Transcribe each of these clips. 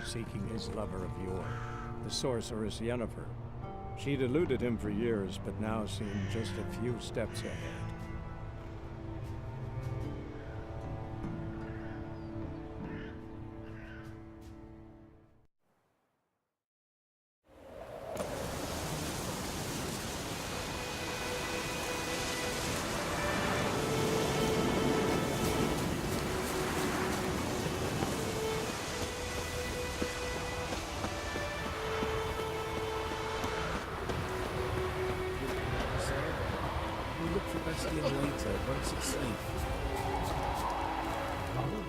seeking his lover of yore, the sorceress Yennefer. She'd eluded him for years, but now seemed just a few steps ahead.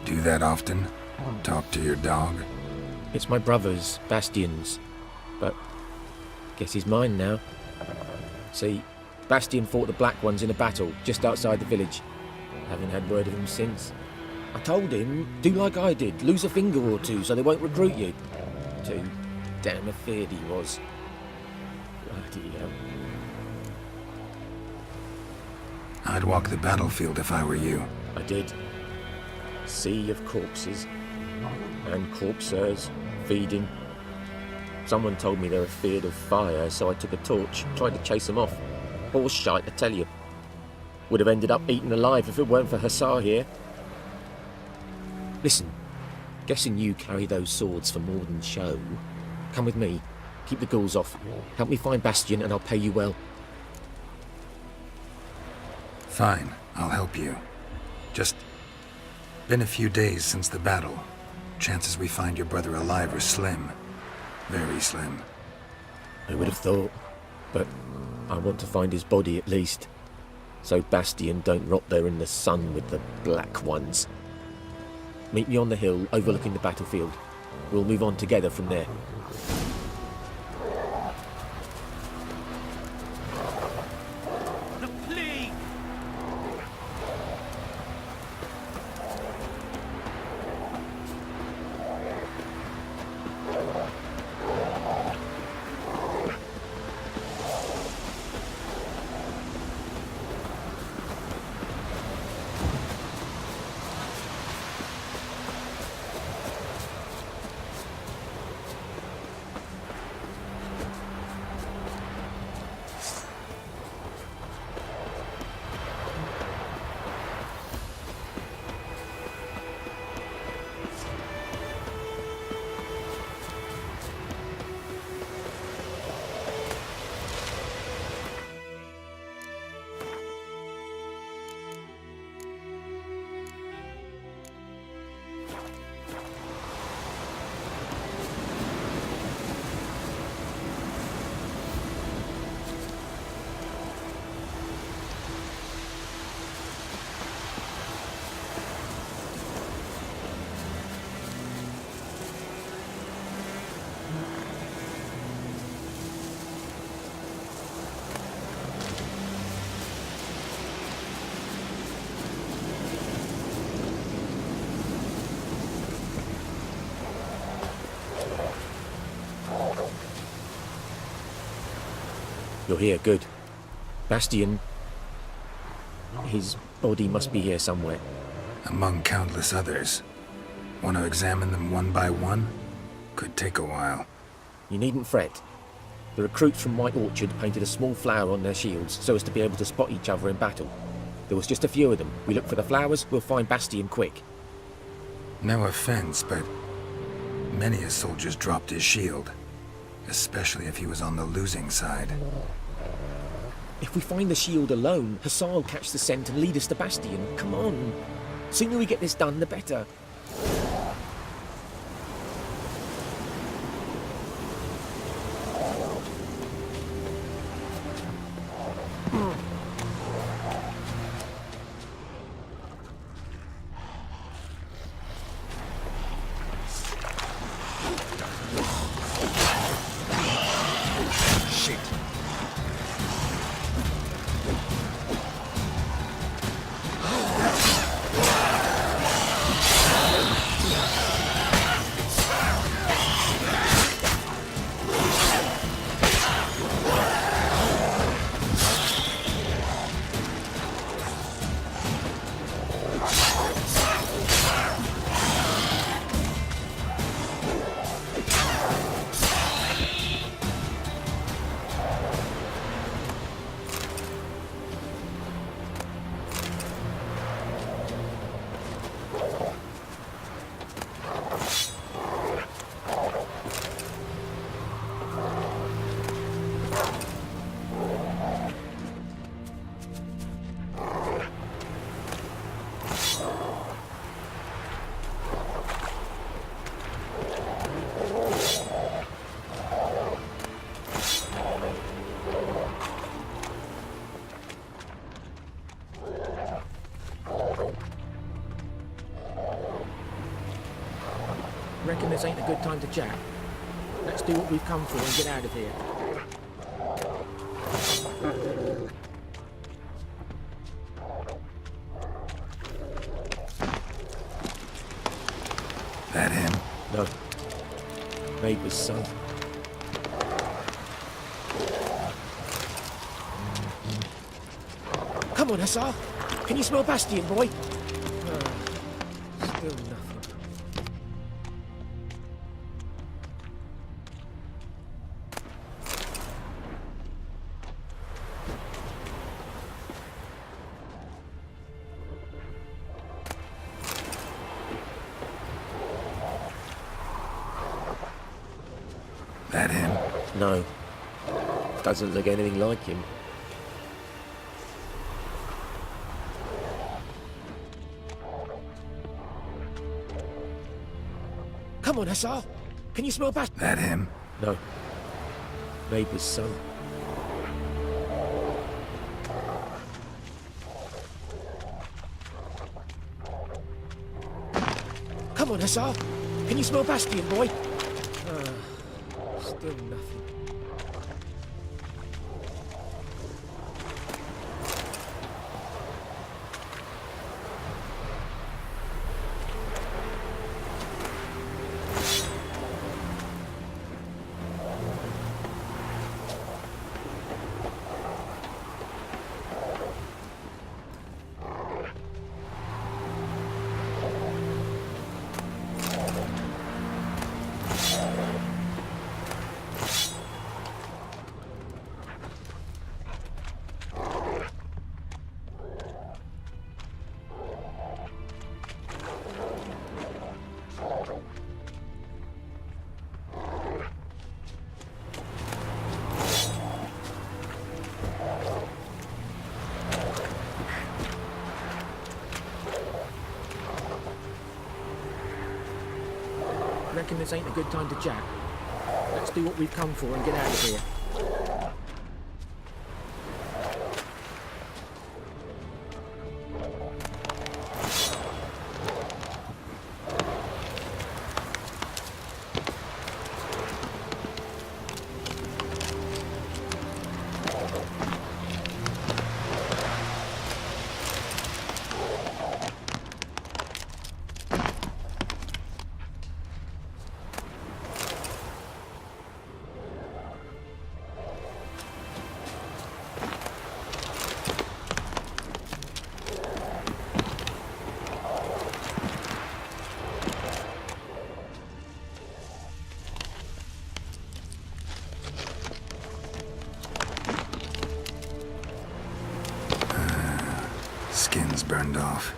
Do that often? Talk to your dog? It's my brother's, Bastion's, but guess he's mine now. See, Bastion fought the Black Ones in a battle just outside the village. Haven't had word of him since. I told him, do like I did, lose a finger or two so they won't recruit you. Too damn afeard he was. Bloody hell. I'd walk the battlefield if I were you. I did. Sea of corpses. And corpsers, feeding. Someone told me they were feared of fire, so I took a torch, tried to chase them off. Horse shite, I tell you. Would have ended up eaten alive if it weren't for Hussar here. Listen, guessing you carry those swords for more than show. Come with me, keep the ghouls off, help me find Bastion and I'll pay you well. Fine, I'll help you. Just been a few days since the battle. Chances we find your brother alive are slim. Very slim. I would have thought, but I want to find his body at least. So Bastion don't rot there in the sun with the Black Ones. Meet me on the hill overlooking the battlefield. We'll move on together from there. You're here, good. Bastion... his body must be here somewhere. Among countless others. Want to examine them one by one? Could take a while. You needn't fret. The recruits from White Orchard painted a small flower on their shields so as to be able to spot each other in battle. There was just a few of them. We look for the flowers, we'll find Bastion quick. No offense, but many a soldier's dropped his shield. Especially if he was on the losing side. If we find the shield alone, Hussar will catch the scent and lead us to Bastion. Come on. Sooner we get this done, the better. this ain't a good time to chat. Let's do what we've come for and get out of here. That him? No. Neighbour's son. Come on, Hussar. Can you smell Bastion, boy? Still nothing. That him? No. Doesn't look anything like him. Come on, Hussar. Can you smell Bastion? That him? No. Neighbour's son. Come on, Hussar. Can you smell Bastion, boy? Still nothing. Reckon this ain't a good time to chat. Let's do what we've come for and get out of here. Skin's burned off.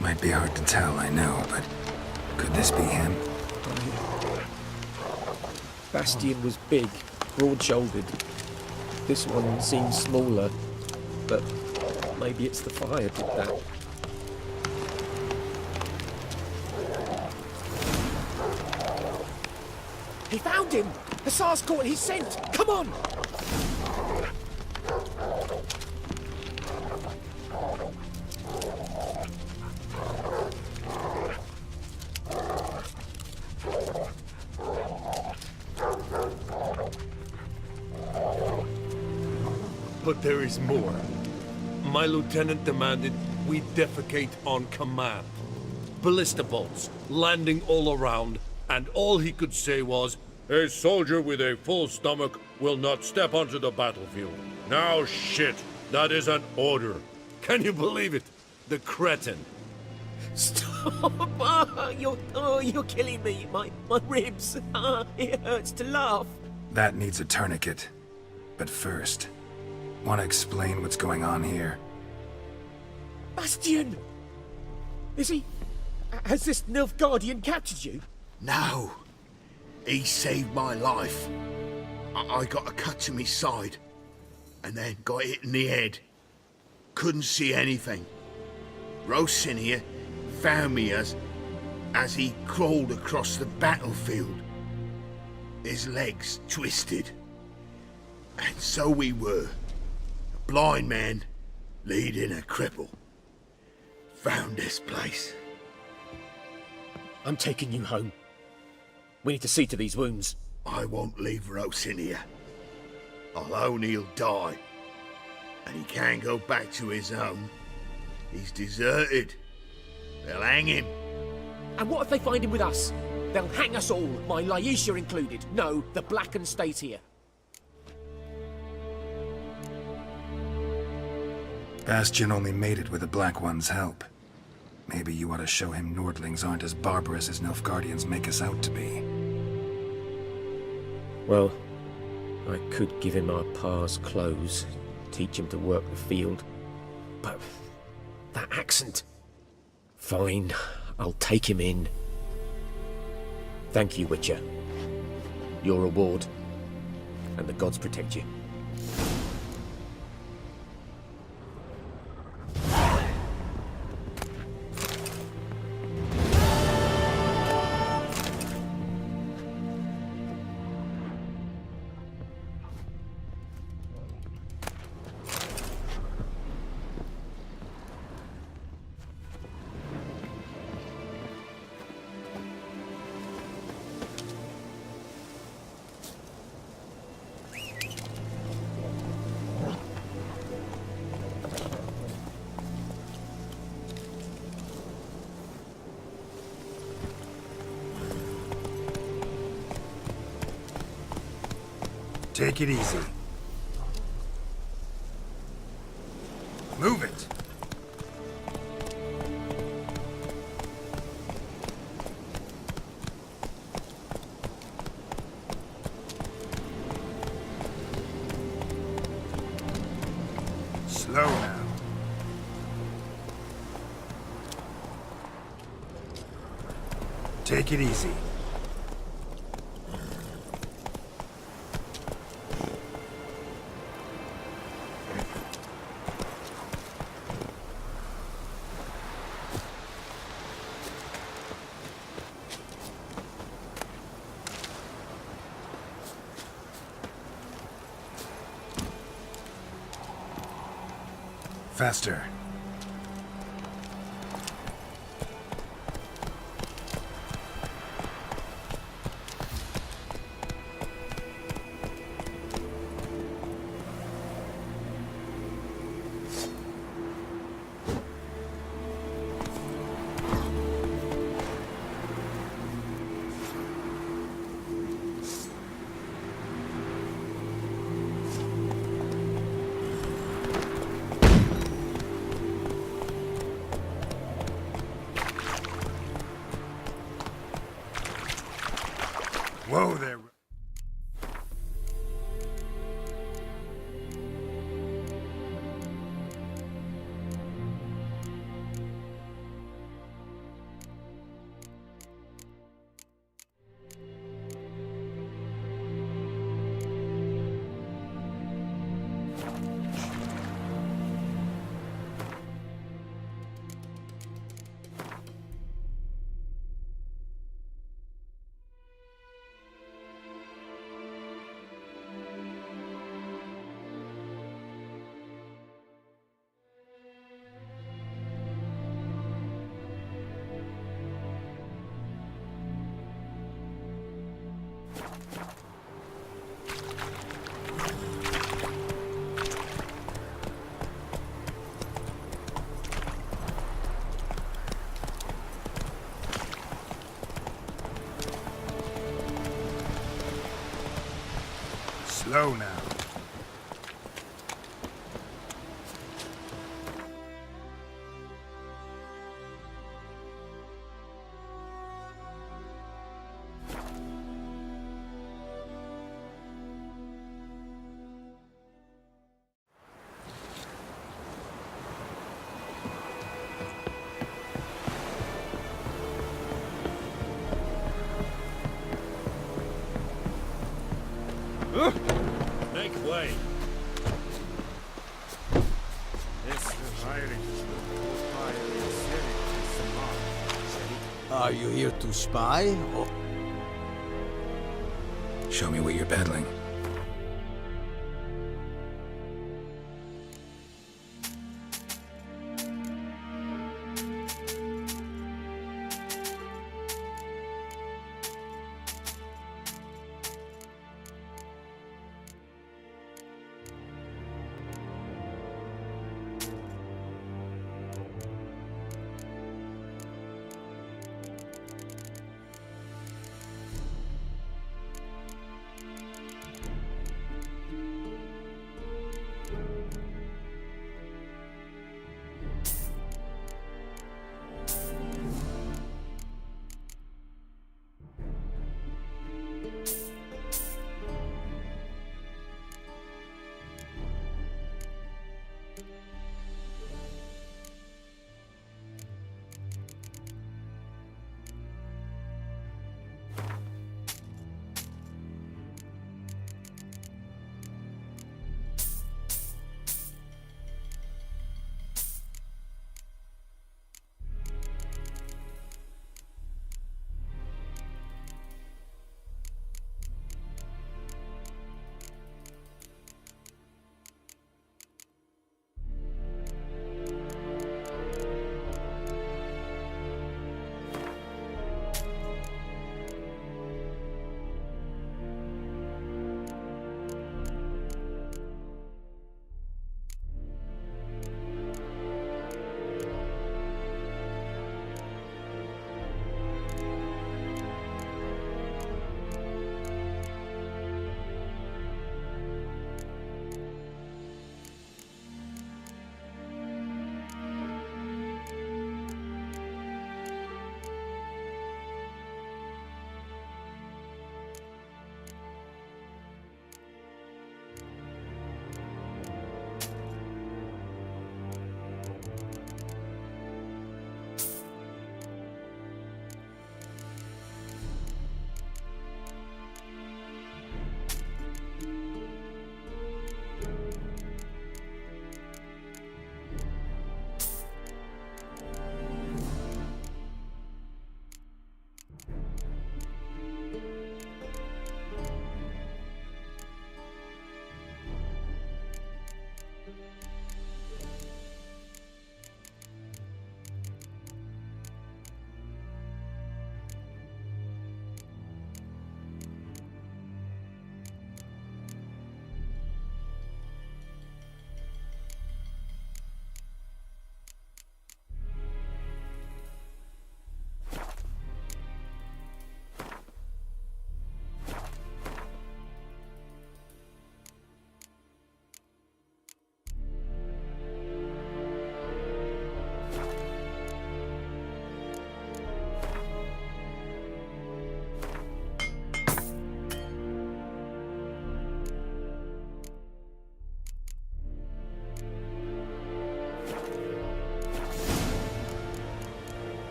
Might be hard to tell, I know, but could this be him? Bastion was big, broad-shouldered. This one seems smaller, but maybe it's the fire did that. He found him! Hussar's caught his scent! Come on! But there is more. My lieutenant demanded we defecate on command. Ballista bolts landing all around, and all he could say was, "A soldier with a full stomach will not step onto the battlefield." Now shit, that is an order. Can you believe it? The cretin. Stop! You're killing me. My ribs. It hurts to laugh. That needs a tourniquet. But first, want to explain what's going on here? Bastion! Is he... Has this Nilfgaardian captured you? No. He saved my life. I got a cut to my side, and then got hit in the head. Couldn't see anything. Rosinia found me as he crawled across the battlefield. His legs twisted. And so we were. A blind man leading a cripple. Found this place. I'm taking you home. We need to see to these wounds. I won't leave Rose in here. I'll own he'll die. And he can't go back to his home. He's deserted. They'll hang him. And what if they find him with us? They'll hang us all, my Laisha included. No, the Blacken stays here. Bastion only made it with the Black One's help. Maybe you ought to show him Nordlings aren't as barbarous as Nilfgaardians make us out to be. Well, I could give him our pa's clothes, teach him to work the field. But that accent... Fine, I'll take him in. Thank you, Witcher. Your reward. And the gods protect you. Take it easy. Move it! Slow now. Take it easy. Faster. Whoa there. Slow now. Make way. Are you here to spy, or...? Show me what you're peddling.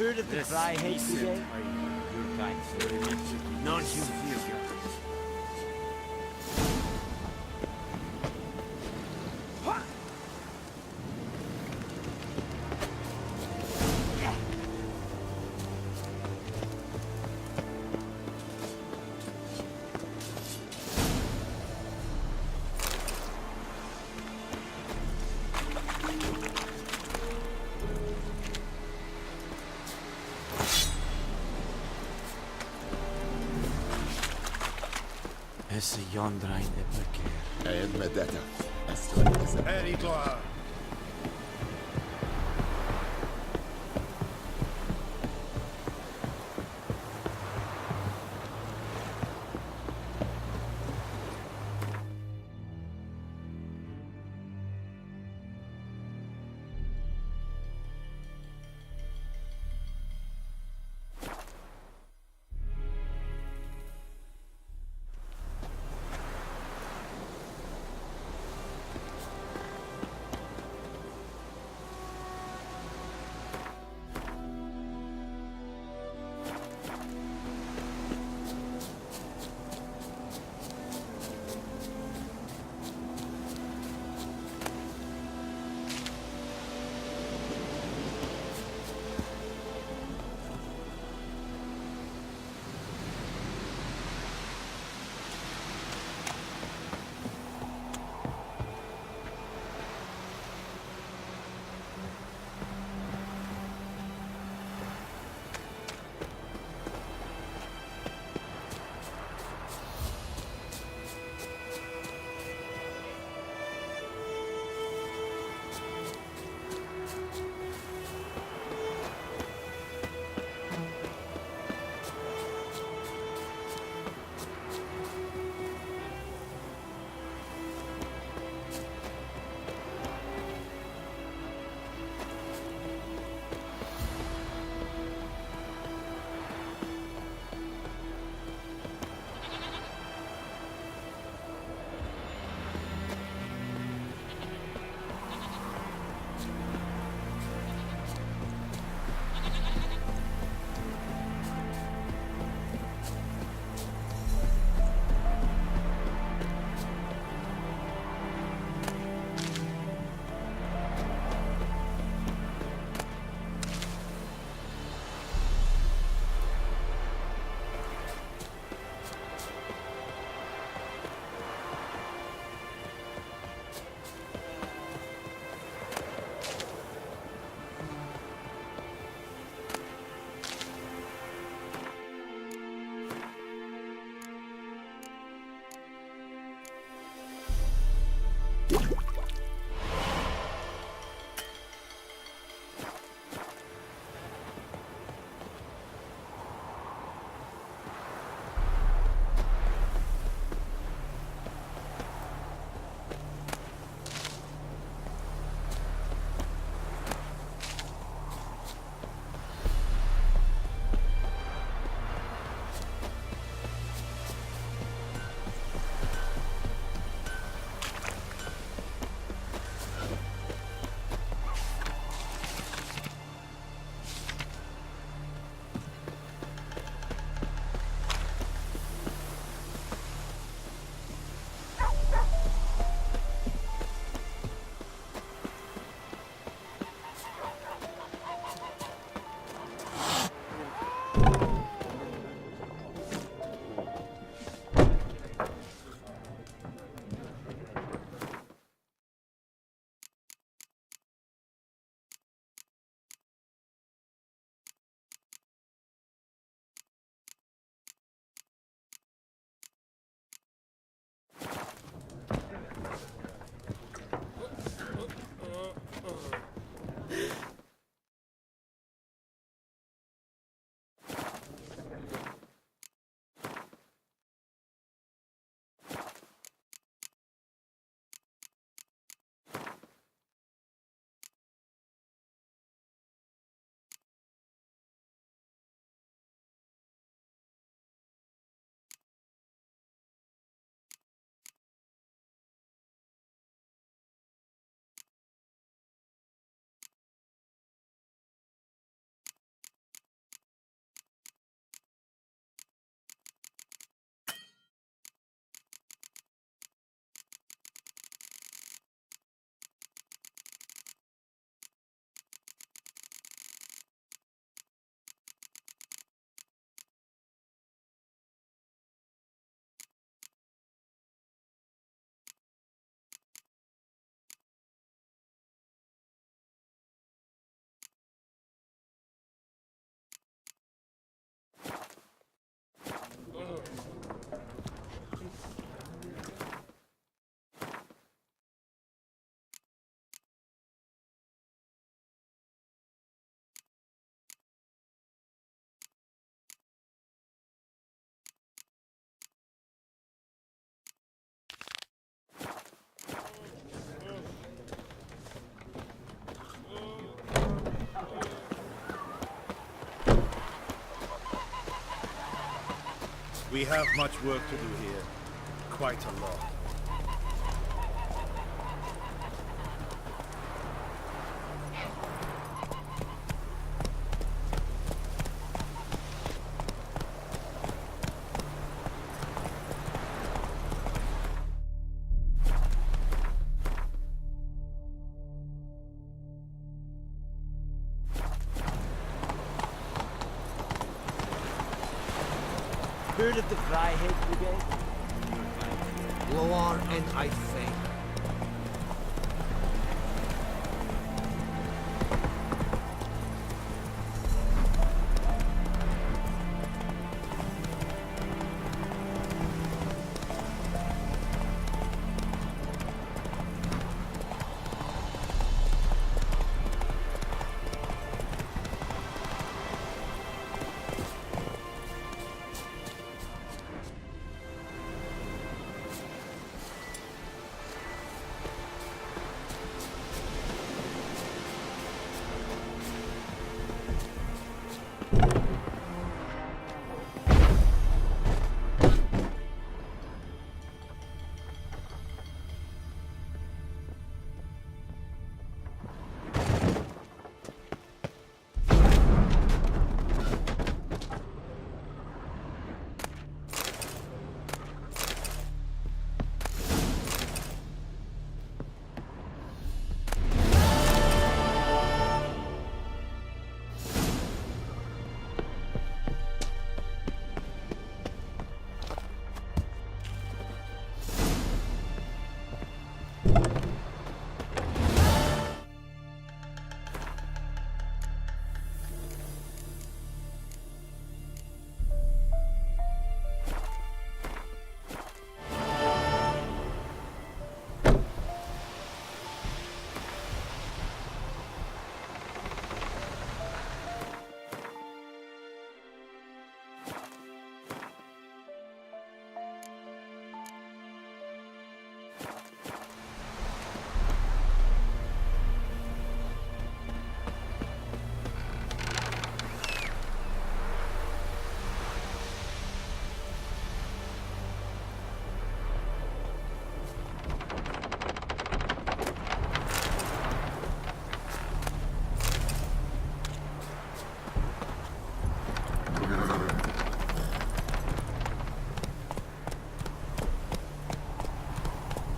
heard of the Fryhead today? Your kind, sir. Not you fear, Esse Jondrain e perché? And Medetta. Perigla. We have much work to do here. Quite a lot. Heard of the Freiheit Brigade? Loar and I think.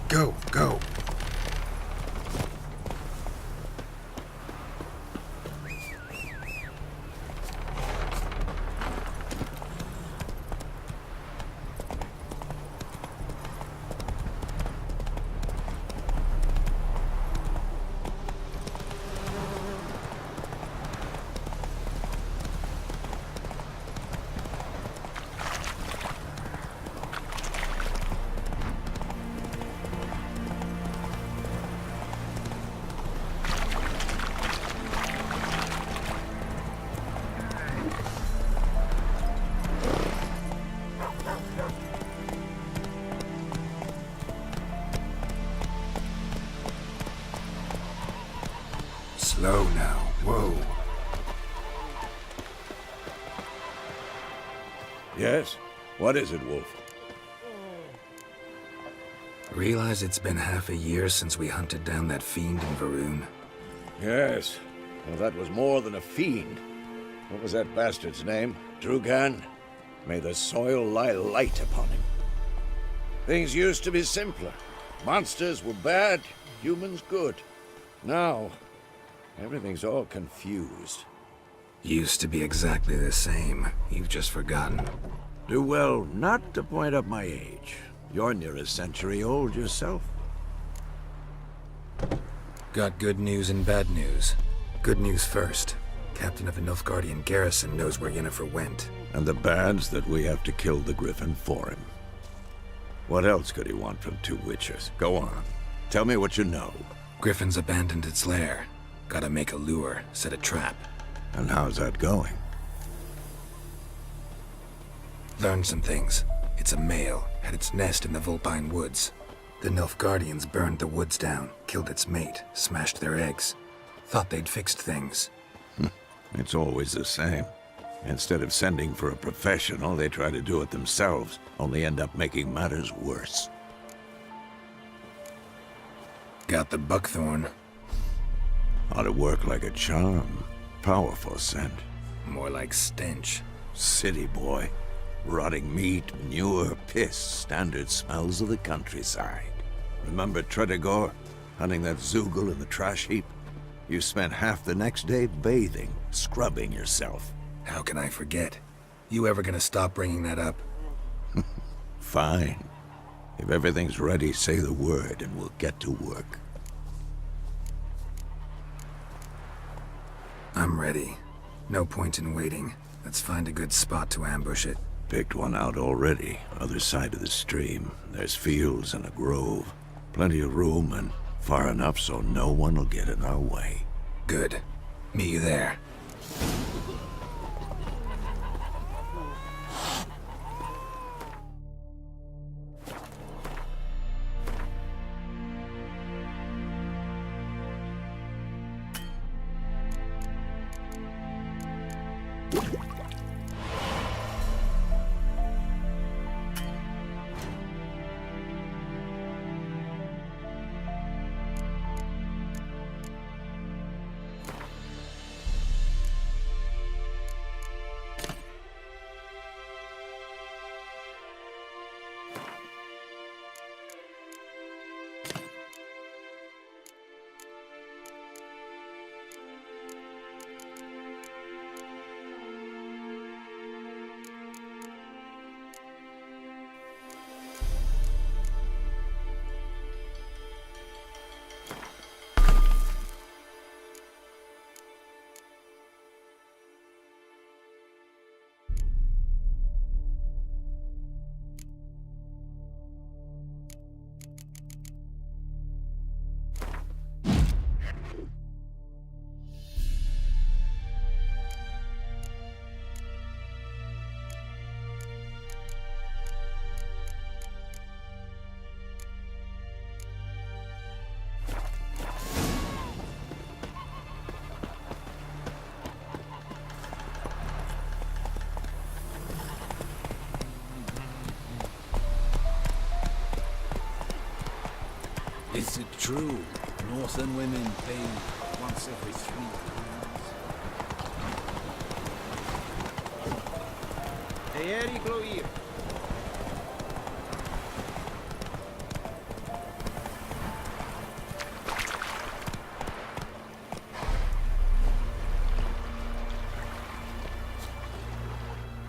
Go, go. Slow now. Whoa. Yes? What is it, Wolf? Realize it's been half a year since we hunted down that fiend in Varun? Yes. Well, that was more than a fiend. What was that bastard's name? Drugan? May the soil lie light upon him. Things used to be simpler. Monsters were bad, humans good. Now, everything's all confused. Used to be exactly the same. You've just forgotten. Do well not to point up my age. You're near a century old yourself. Got good news and bad news. Good news first. Captain of the Nilfgaardian garrison knows where Yennefer went. And the bad's that we have to kill the Griffin for him. What else could he want from two witchers? Go on. Tell me what you know. Griffin's abandoned its lair. Gotta make a lure, set a trap. And how's that going? Learned some things. It's a male, had its nest in the Vulpine Woods. The Nilfgaardians burned the woods down, killed its mate, smashed their eggs. Thought they'd fixed things. It's always the same. Instead of sending for a professional, they try to do it themselves, only end up making matters worse. Got the buckthorn. Ought to work like a charm. Powerful scent. More like stench. City boy. Rotting meat, manure, piss, standard smells of the countryside. Remember Tredegor? Hunting that Zoogle in the trash heap? You spent half the next day bathing, scrubbing yourself. How can I forget? You ever gonna stop bringing that up? Fine. If everything's ready, say the word and we'll get to work. I'm ready. No point in waiting. Let's find a good spot to ambush it. Picked one out already, other side of the stream. There's fields and a grove. Plenty of room and far enough so no one will get in our way. Good. Meet you there. Is it true? Northern women bathe once every 3 years. Eri Chloe.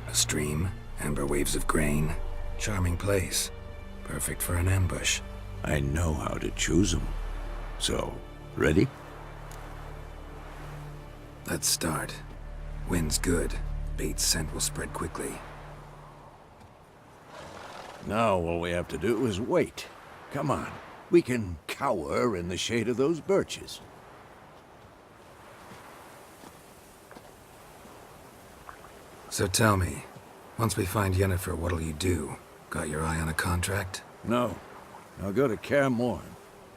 A stream, amber waves of grain. Charming place. Perfect for an ambush. I know how to choose them. So, ready? Let's start. Wind's good. Bait's scent will spread quickly. Now all we have to do is wait. Come on. We can cower in the shade of those birches. So tell me, once we find Yennefer, what'll you do? Got your eye on a contract? No. I'll go to Kaer Morhen.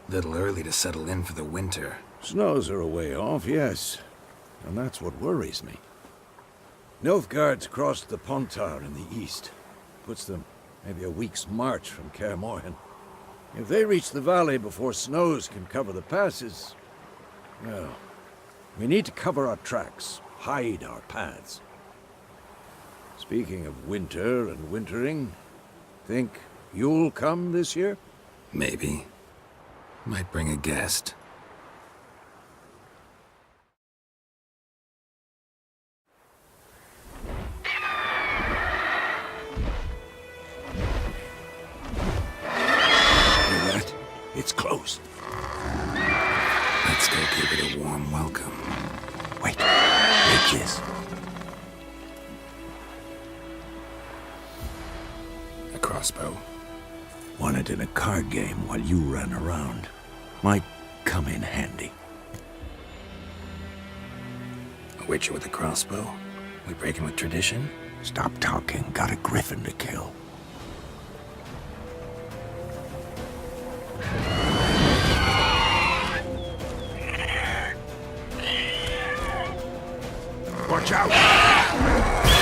Little early to settle in for the winter. Snows are a way off, yes. And that's what worries me. Nilfgaard's crossed the Pontar in the east. Puts them maybe a week's march from Kaer Morhen. If they reach the valley before snows can cover the passes, well, we need to cover our tracks, hide our paths. Speaking of winter and wintering, think you'll come this year? Maybe. Might bring a guest. Hear that? It's close. Let's go give it a warm welcome. Wait. Bitches. A crossbow. Won it in a card game while you ran around. Might come in handy. A witcher with a crossbow? We breaking with tradition? Stop talking. Got a griffin to kill. Watch out!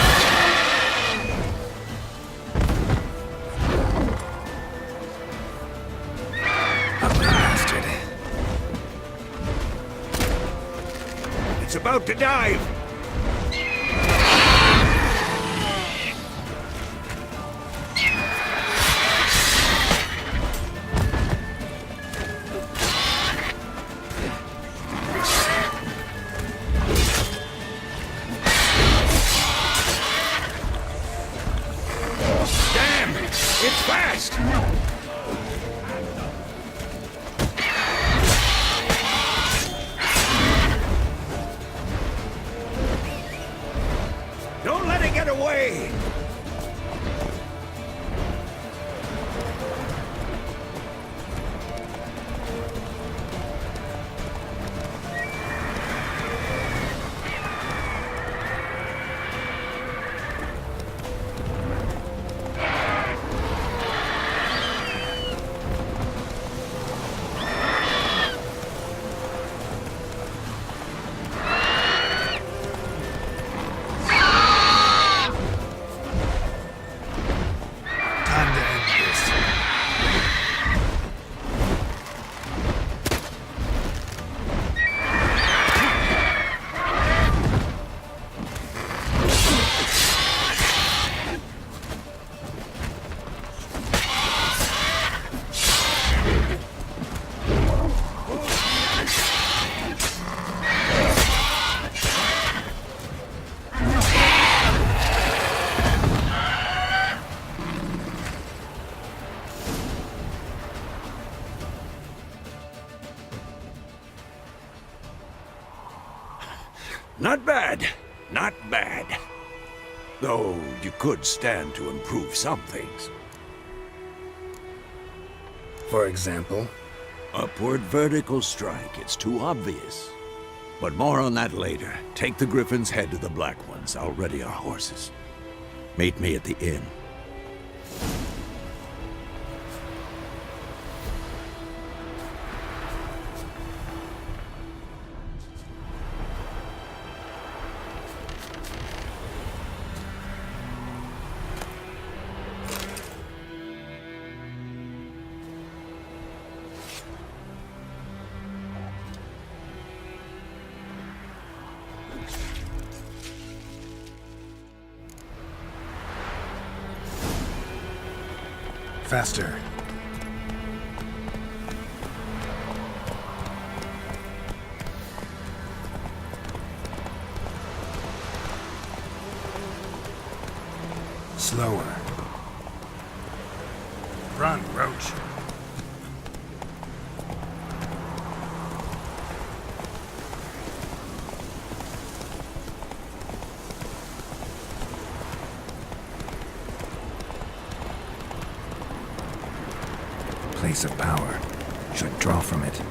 It's about to dive! Damn! It's fast! Don't let it get away! Time to end this. Not bad. Not bad. Though you could stand to improve some things. For example, Upward vertical strike. It's too obvious. But more on that later. Take the Griffin's head to the Black Ones. I'll ready our horses. Meet me at the inn. faster. Slower. Run, Roach. Place of power. Should draw from it.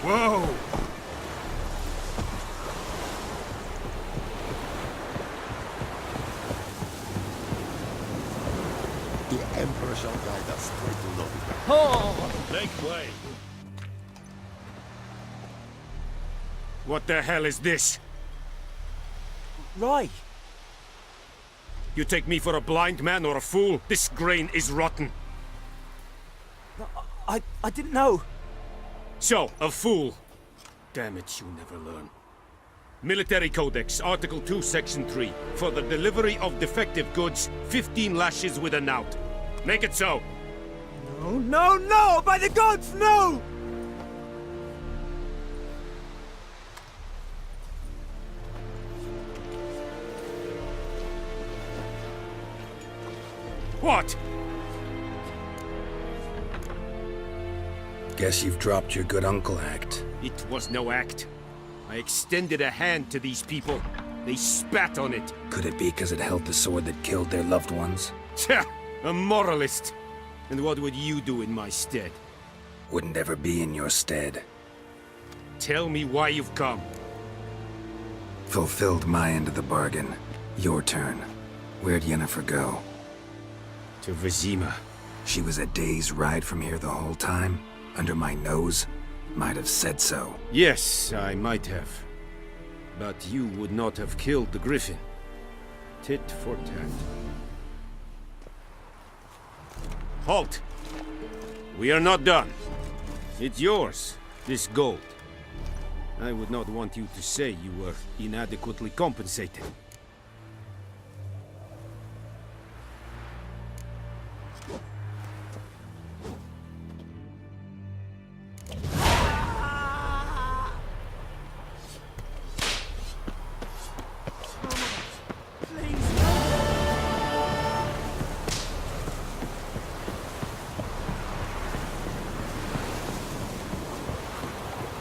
Whoa! The Emperor shall guide us toward the lobby. Make way. What the hell is this? Right. You take me for a blind man or a fool? This grain is rotten. I didn't know. So, a fool. Damn it, you never learn. Military Codex, Article 2, Section 3. For the delivery of defective goods, 15 lashes with a knout. Make it so. No, no, no! By the gods, no! What? Guess you've dropped your good uncle act. It was no act. I extended a hand to these people. They spat on it. Could it be because it held the sword that killed their loved ones? Tja, a moralist. And what would you do in my stead? Wouldn't ever be in your stead. Tell me why you've come. Fulfilled my end of the bargain. Your turn. Where'd Yennefer go? To Vizima. She was a day's ride from here the whole time? Under my nose? Might have said so. Yes, I might have. But you would not have killed the Griffin. Tit for tat. Halt! We are not done. It's yours, this gold. I would not want you to say you were inadequately compensated.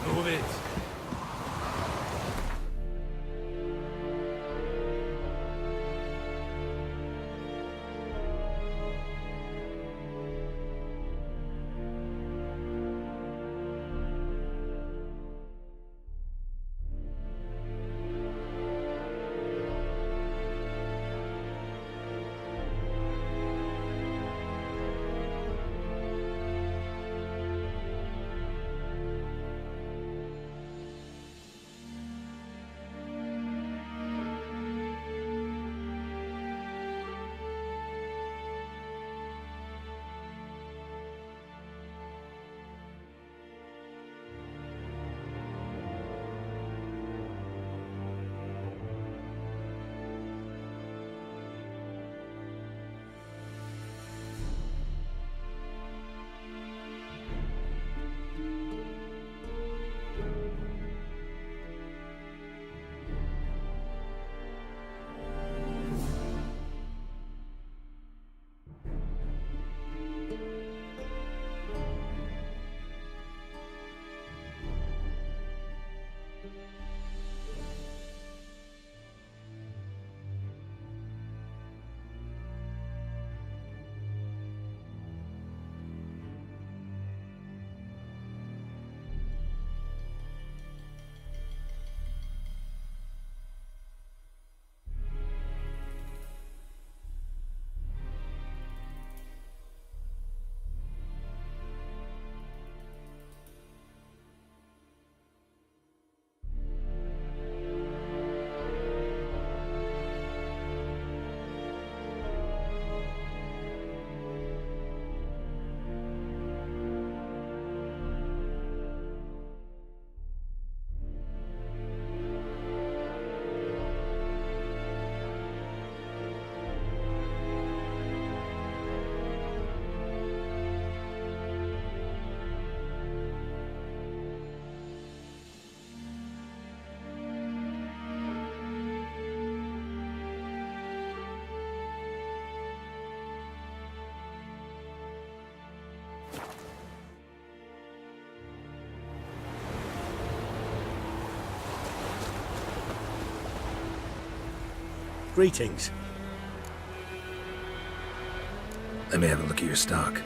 Move it. Greetings. Let me have a look at your stock.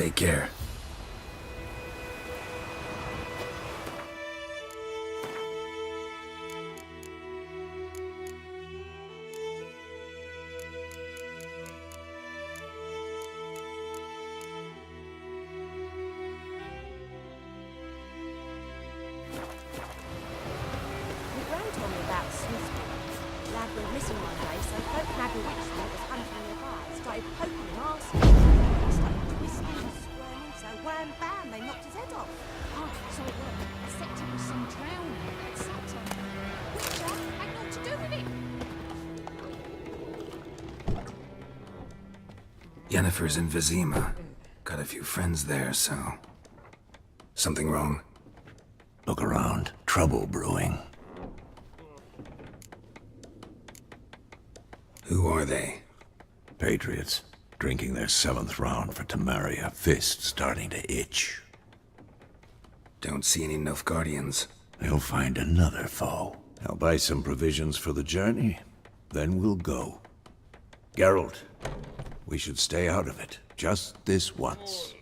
Take care. My gran told me about Swiftly. Lad went missing one day, so folk nagged a witch that was hunting nearby. Started poking him arse. Started twisting and squirming, so wham bam, they knocked his head off. Oh, so it was. Except it was some drowning. Except Witcher had naught to do with it. Yennefer's in Vizima. Got a few friends there, so... Something wrong? Look around. Trouble brewing. Who are they? Patriots. Drinking their 7th round for Temeria. Fist starting to itch. Don't see any Nilfgaardians. They'll find another foe. I'll buy some provisions for the journey. Then we'll go. Geralt, we should stay out of it. Just this once.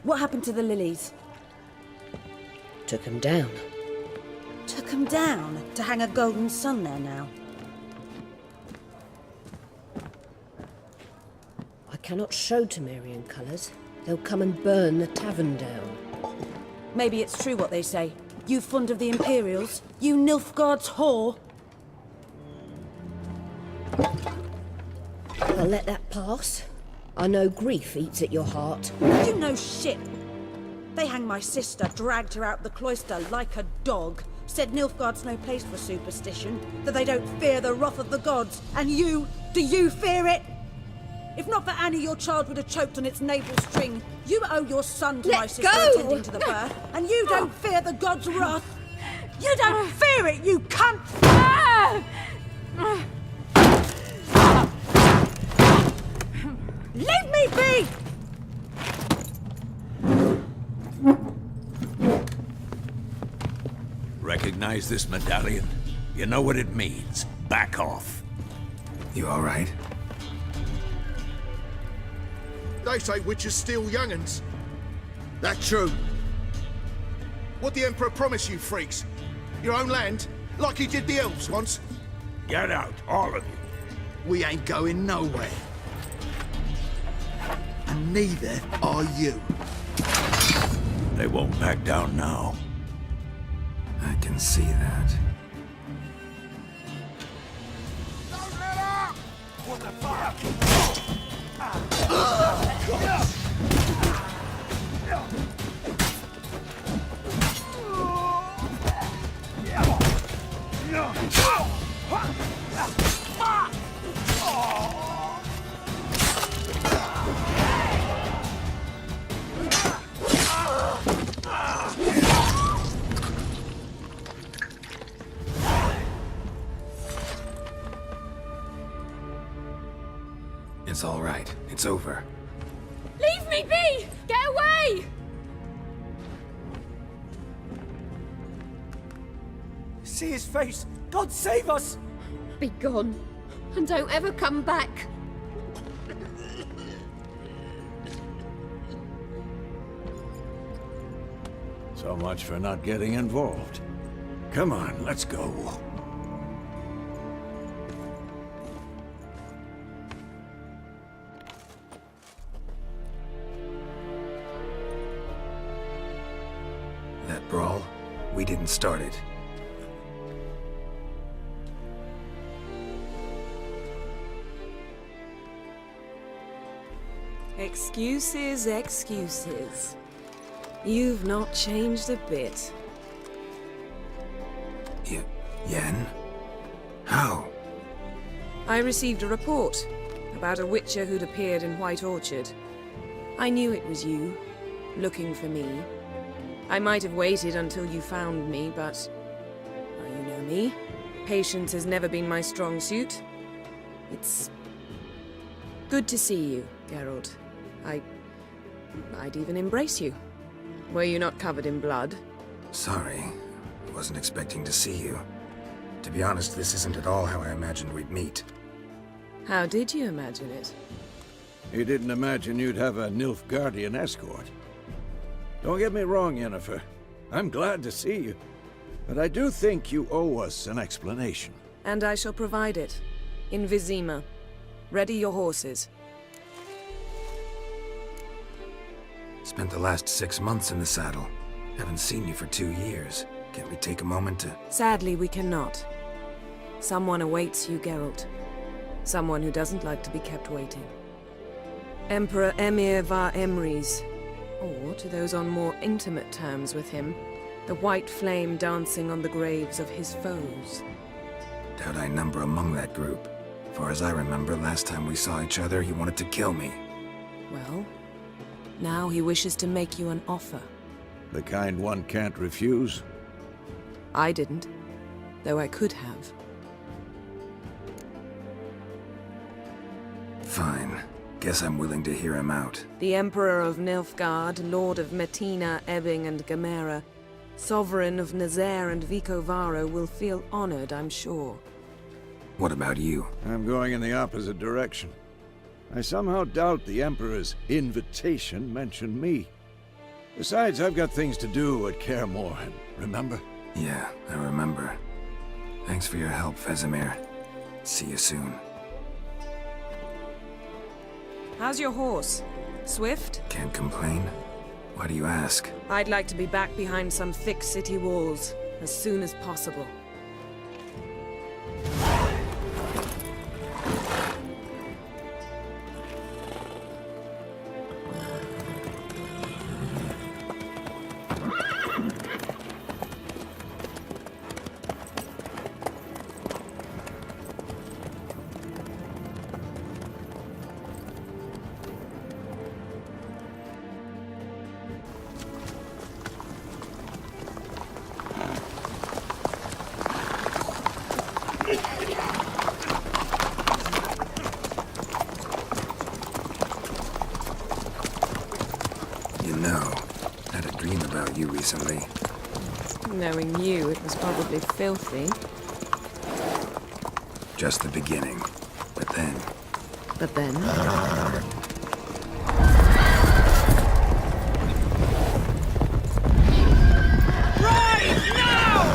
What happened to the lilies? Took him down. Took 'em down to hang a golden sun there now. I cannot show Temerian colours. They'll come and burn the tavern down. Maybe it's true what they say. You fond of the Imperials? You Nilfgaard's whore? I'll let that pass. I know grief eats at your heart. You know shit. They hanged my sister, dragged her out the cloister like a dog. Said Nilfgaard's no place for superstition, that they don't fear the wrath of the gods. And you, do you fear it? If not for Annie, your child would have choked on its navel string. You owe your son to Let my sister go! attending to the birth, and you don't fear the gods' wrath. You don't fear it, you cunt! Leave me be! Recognize this medallion? You know what it means. Back off. You all right? They say witches steal young'uns. That true. What the Emperor promise you, freaks? Your own land? Like he did the elves once? Get out, all of you. We ain't going nowhere. And neither are you. They won't back down now. I can see that. Don't let up! What the fuck? It's all right. It's over. Leave me be! Get away! See his face! God save us! Be gone, and don't ever come back. So much for not getting involved. Come on, let's go. That brawl, we didn't start it. Excuses, excuses. You've not changed a bit. Yen? How? I received a report about a witcher who'd appeared in White Orchard. I knew it was you, looking for me. I might have waited until you found me, but... well, you know me. Patience has never been my strong suit. It's... good to see you, Geralt. I'd even embrace you. Were you not covered in blood? Sorry. I wasn't expecting to see you. To be honest, this isn't at all how I imagined we'd meet. How did you imagine it? You didn't imagine you'd have a Nilfgaardian escort. Don't get me wrong, Yennefer. I'm glad to see you. But I do think you owe us an explanation. And I shall provide it. In Vizima. Ready your horses. Spent the last 6 months in the saddle. Haven't seen you for 2 years. Can't we take a moment to... Sadly, we cannot. Someone awaits you, Geralt. Someone who doesn't like to be kept waiting. Emperor Emir var Emreis. Or, to those on more intimate terms with him, the white flame dancing on the graves of his foes. Doubt I number among that group. Far as I remember, last time we saw each other, he wanted to kill me. Well, now he wishes to make you an offer. The kind one can't refuse? I didn't, though I could have. Fine. Guess I'm willing to hear him out. The Emperor of Nilfgaard, Lord of Metina, Ebbing and Gamera, Sovereign of Nazaire and Vicovaro will feel honored, I'm sure. What about you? I'm going in the opposite direction. I somehow doubt the Emperor's invitation mentioned me. Besides, I've got things to do at Kaer Morhen, remember? Yeah, I remember. Thanks for your help, Vesemir. See you soon. How's your horse? Swift? Can't complain. Why do you ask? I'd like to be back behind some thick city walls as soon as possible. Recently. Knowing you, it was probably filthy. Just the beginning. But then... But then? Rise now!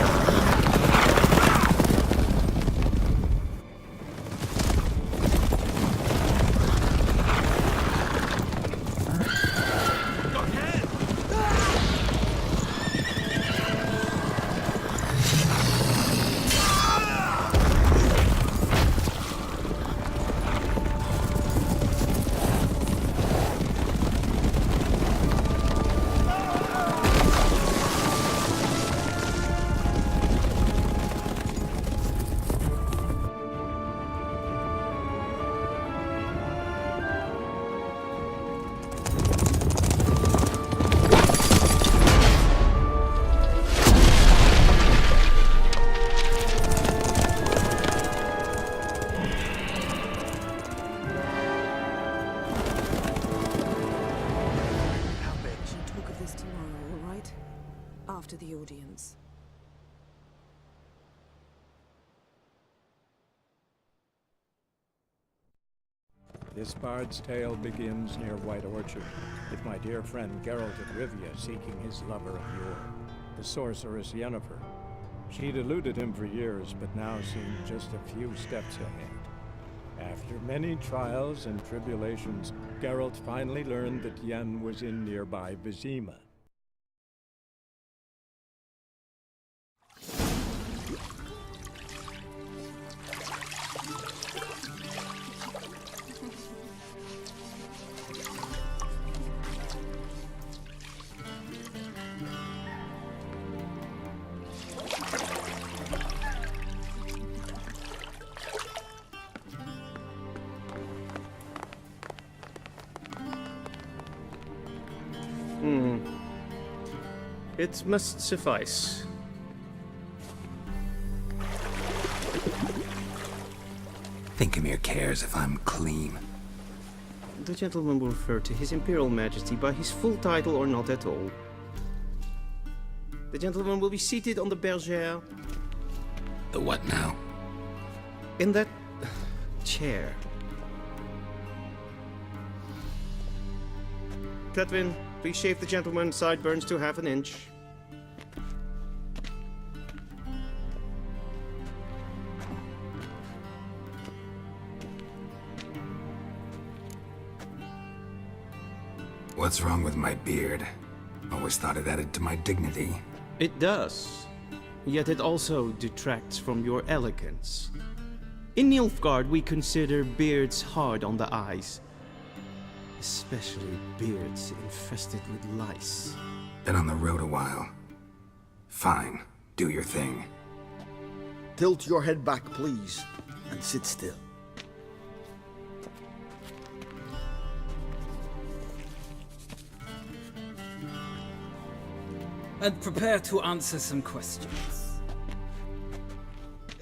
After the audience. This bard's tale begins near White Orchard, with my dear friend Geralt of Rivia seeking his lover of yore, the sorceress Yennefer. She'd eluded him for years, but now seemed just a few steps ahead. After many trials and tribulations, Geralt finally learned that Yen was in nearby Vizima. It must suffice. Thingmere cares if I'm clean. The gentleman will refer to His Imperial Majesty by his full title or not at all. The gentleman will be seated on the bergère. The what now? In that chair. Cletwin, please shave the gentleman's sideburns to ½ inch. What's wrong with my beard? Always thought it added to my dignity. It does. Yet it also detracts from your elegance. In Nilfgaard, we consider beards hard on the eyes. Especially beards infested with lice. Been on the road a while. Fine, do your thing. Tilt your head back, please, and sit still. And prepare to answer some questions.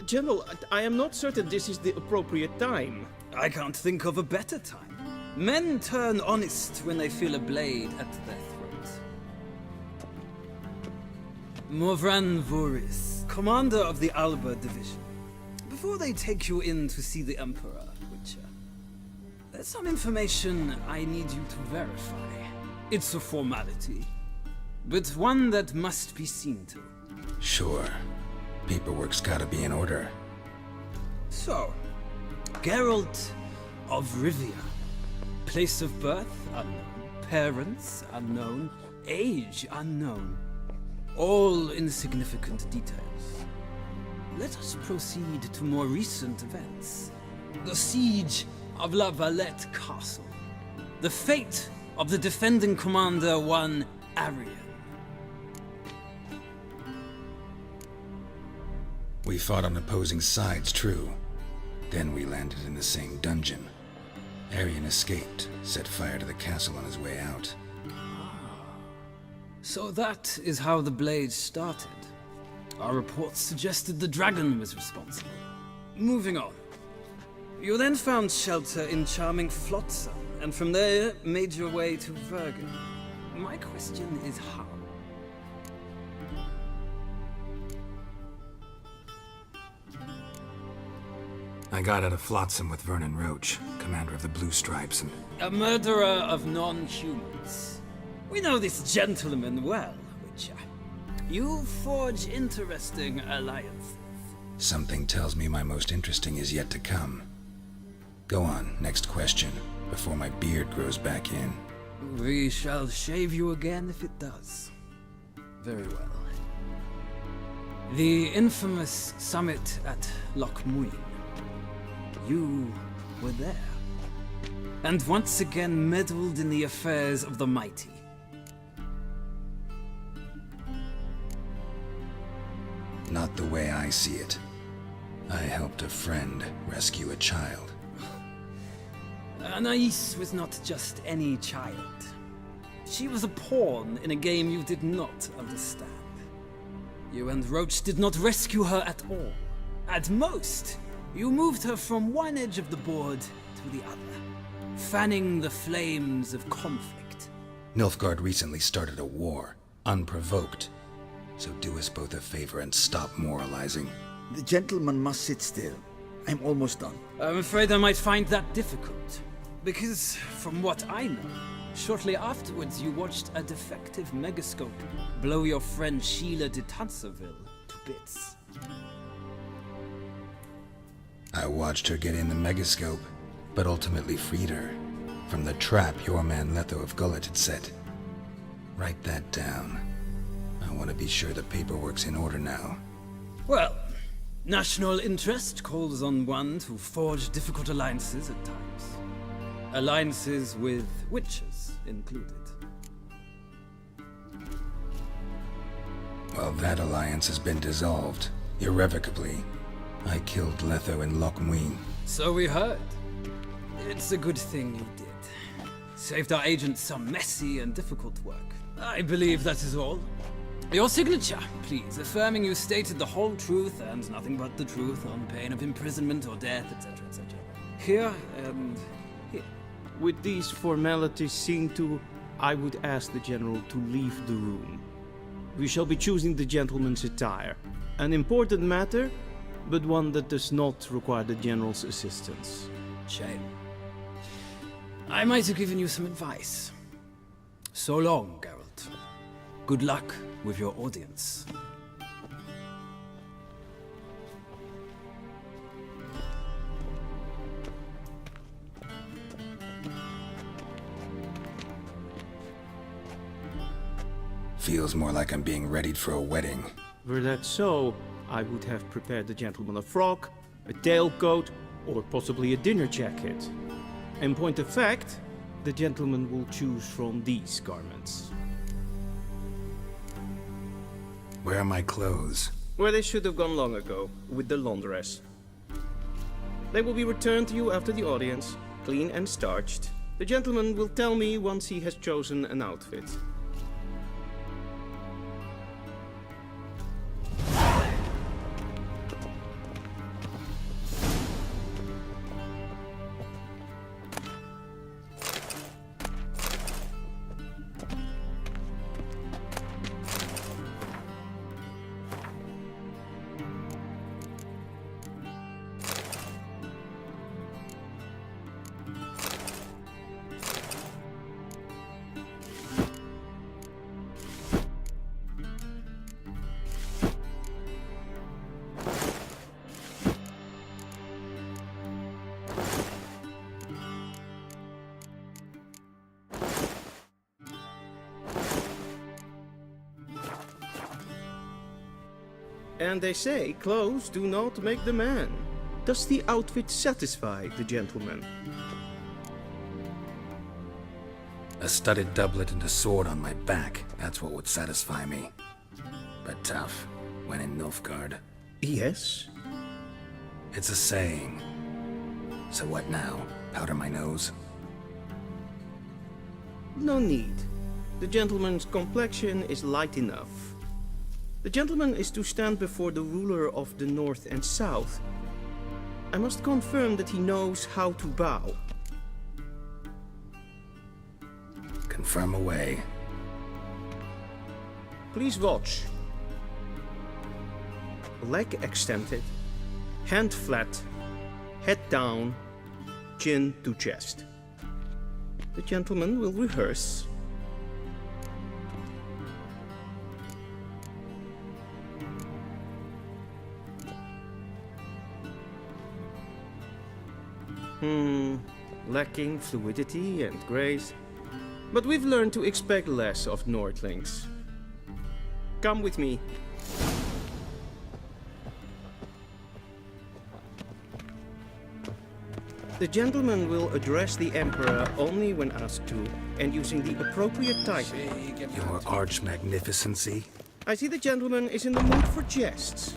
General, I am not certain this is the appropriate time. I can't think of a better time. Men turn honest when they feel a blade at their throat. Morvran Voorhis, commander of the Alba Division. Before they take you in to see the Emperor, Witcher, there's some information I need you to verify. It's a formality, but one that must be seen to. Sure. Paperwork's gotta be in order. So, Geralt of Rivia. Place of birth unknown. Parents unknown. Age unknown. All insignificant details. Let us proceed to more recent events. The siege of La Valette Castle. The fate of the defending commander, one Arian. We fought on opposing sides, true. Then we landed in the same dungeon. Arian escaped, set fire to the castle on his way out. So that is how the Blade started. Our reports suggested the dragon was responsible. Moving on. You then found shelter in charming Flotsam, and from there made your way to Vergen. My question is how? I got out of Flotsam with Vernon Roach, commander of the Blue Stripes, and... A murderer of non-humans. We know this gentleman well, Witcher. You forge interesting alliances. Something tells me my most interesting is yet to come. Go on, next question, before my beard grows back in. We shall shave you again if it does. Very well. The infamous summit at Loch Muin. You were there. And once again meddled in the affairs of the mighty. Not the way I see it. I helped a friend rescue a child. Anais was not just any child. She was a pawn in a game you did not understand. You and Roach did not rescue her at all. At most, you moved her from one edge of the board to the other, fanning the flames of conflict. Nilfgaard recently started a war, unprovoked. So do us both a favor and stop moralizing. The gentleman must sit still. I'm almost done. I'm afraid I might find that difficult. Because, from what I know, shortly afterwards you watched a defective megascope blow your friend Sheila de Tanserville to bits. I watched her get in the megascope, but ultimately freed her from the trap your man Letho of Gullet had set. Write that down. I want to be sure the paperwork's in order now. Well, national interest calls on one to forge difficult alliances at times. Alliances with witches included. Well, that alliance has been dissolved, irrevocably. I killed Letho in Loch Muin. So we heard. It's a good thing you did. Saved our agent some messy and difficult work. I believe that is all. Your signature, please, affirming you stated the whole truth and nothing but the truth on pain of imprisonment or death, etc., etc. Here and here. With these formalities seen to, I would ask the General to leave the room. We shall be choosing the gentleman's attire. An important matter, but one that does not require the General's assistance. Shame. I might have given you some advice. So long, Geralt. Good luck with your audience. Feels more like I'm being readied for a wedding. Were that so, I would have prepared the gentleman a frock, a tailcoat, or possibly a dinner jacket. In point of fact, the gentleman will choose from these garments. Where are my clothes? Where they should have gone long ago, with the laundress. They will be returned to you after the audience, clean and starched. The gentleman will tell me once he has chosen an outfit. And they say clothes do not make the man. Does the outfit satisfy the gentleman? A studded doublet and a sword on my back, that's what would satisfy me. But tough, when in Nilfgaard. Yes? It's a saying. So what now? Powder my nose? No need. The gentleman's complexion is light enough. The gentleman is to stand before the ruler of the North and South. I must confirm that he knows how to bow. Confirm away. Please watch. Leg extended, hand flat, head down, chin to chest. The gentleman will rehearse. Lacking fluidity and grace. But we've learned to expect less of Nordlings. Come with me. The gentleman will address the Emperor only when asked to, and using the appropriate title. Your Arch-Magnificency? I see the gentleman is in the mood for jests.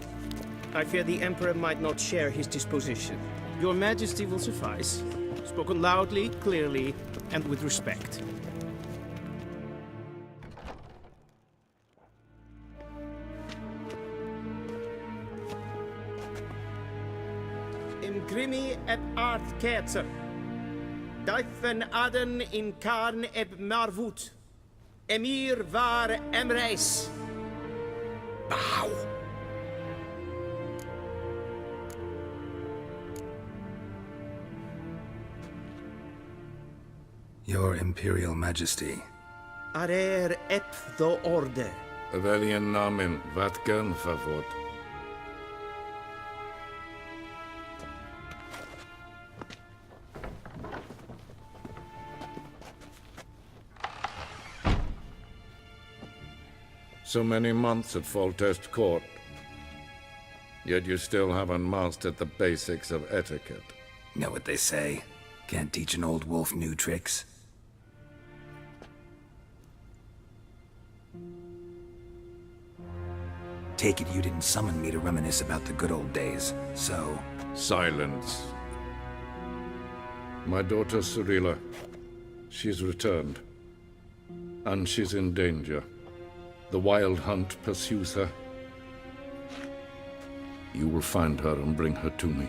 I fear the Emperor might not share his disposition. Your Majesty will suffice. Spoken loudly, clearly, and with respect. Imgrimi et art ketzer. Duifen aden in karn eb marvut. Emir var emreis. Bow. Your Imperial Majesty. Arer ep the orde. Welchen Namen, wat gern favort? So many months at Foltest Court. Yet you still haven't mastered the basics of etiquette. Know what they say? Can't teach an old wolf new tricks. Take it you didn't summon me to reminisce about the good old days, so... Silence. My daughter Cirilla, she's returned. And she's in danger. The Wild Hunt pursues her. You will find her and bring her to me.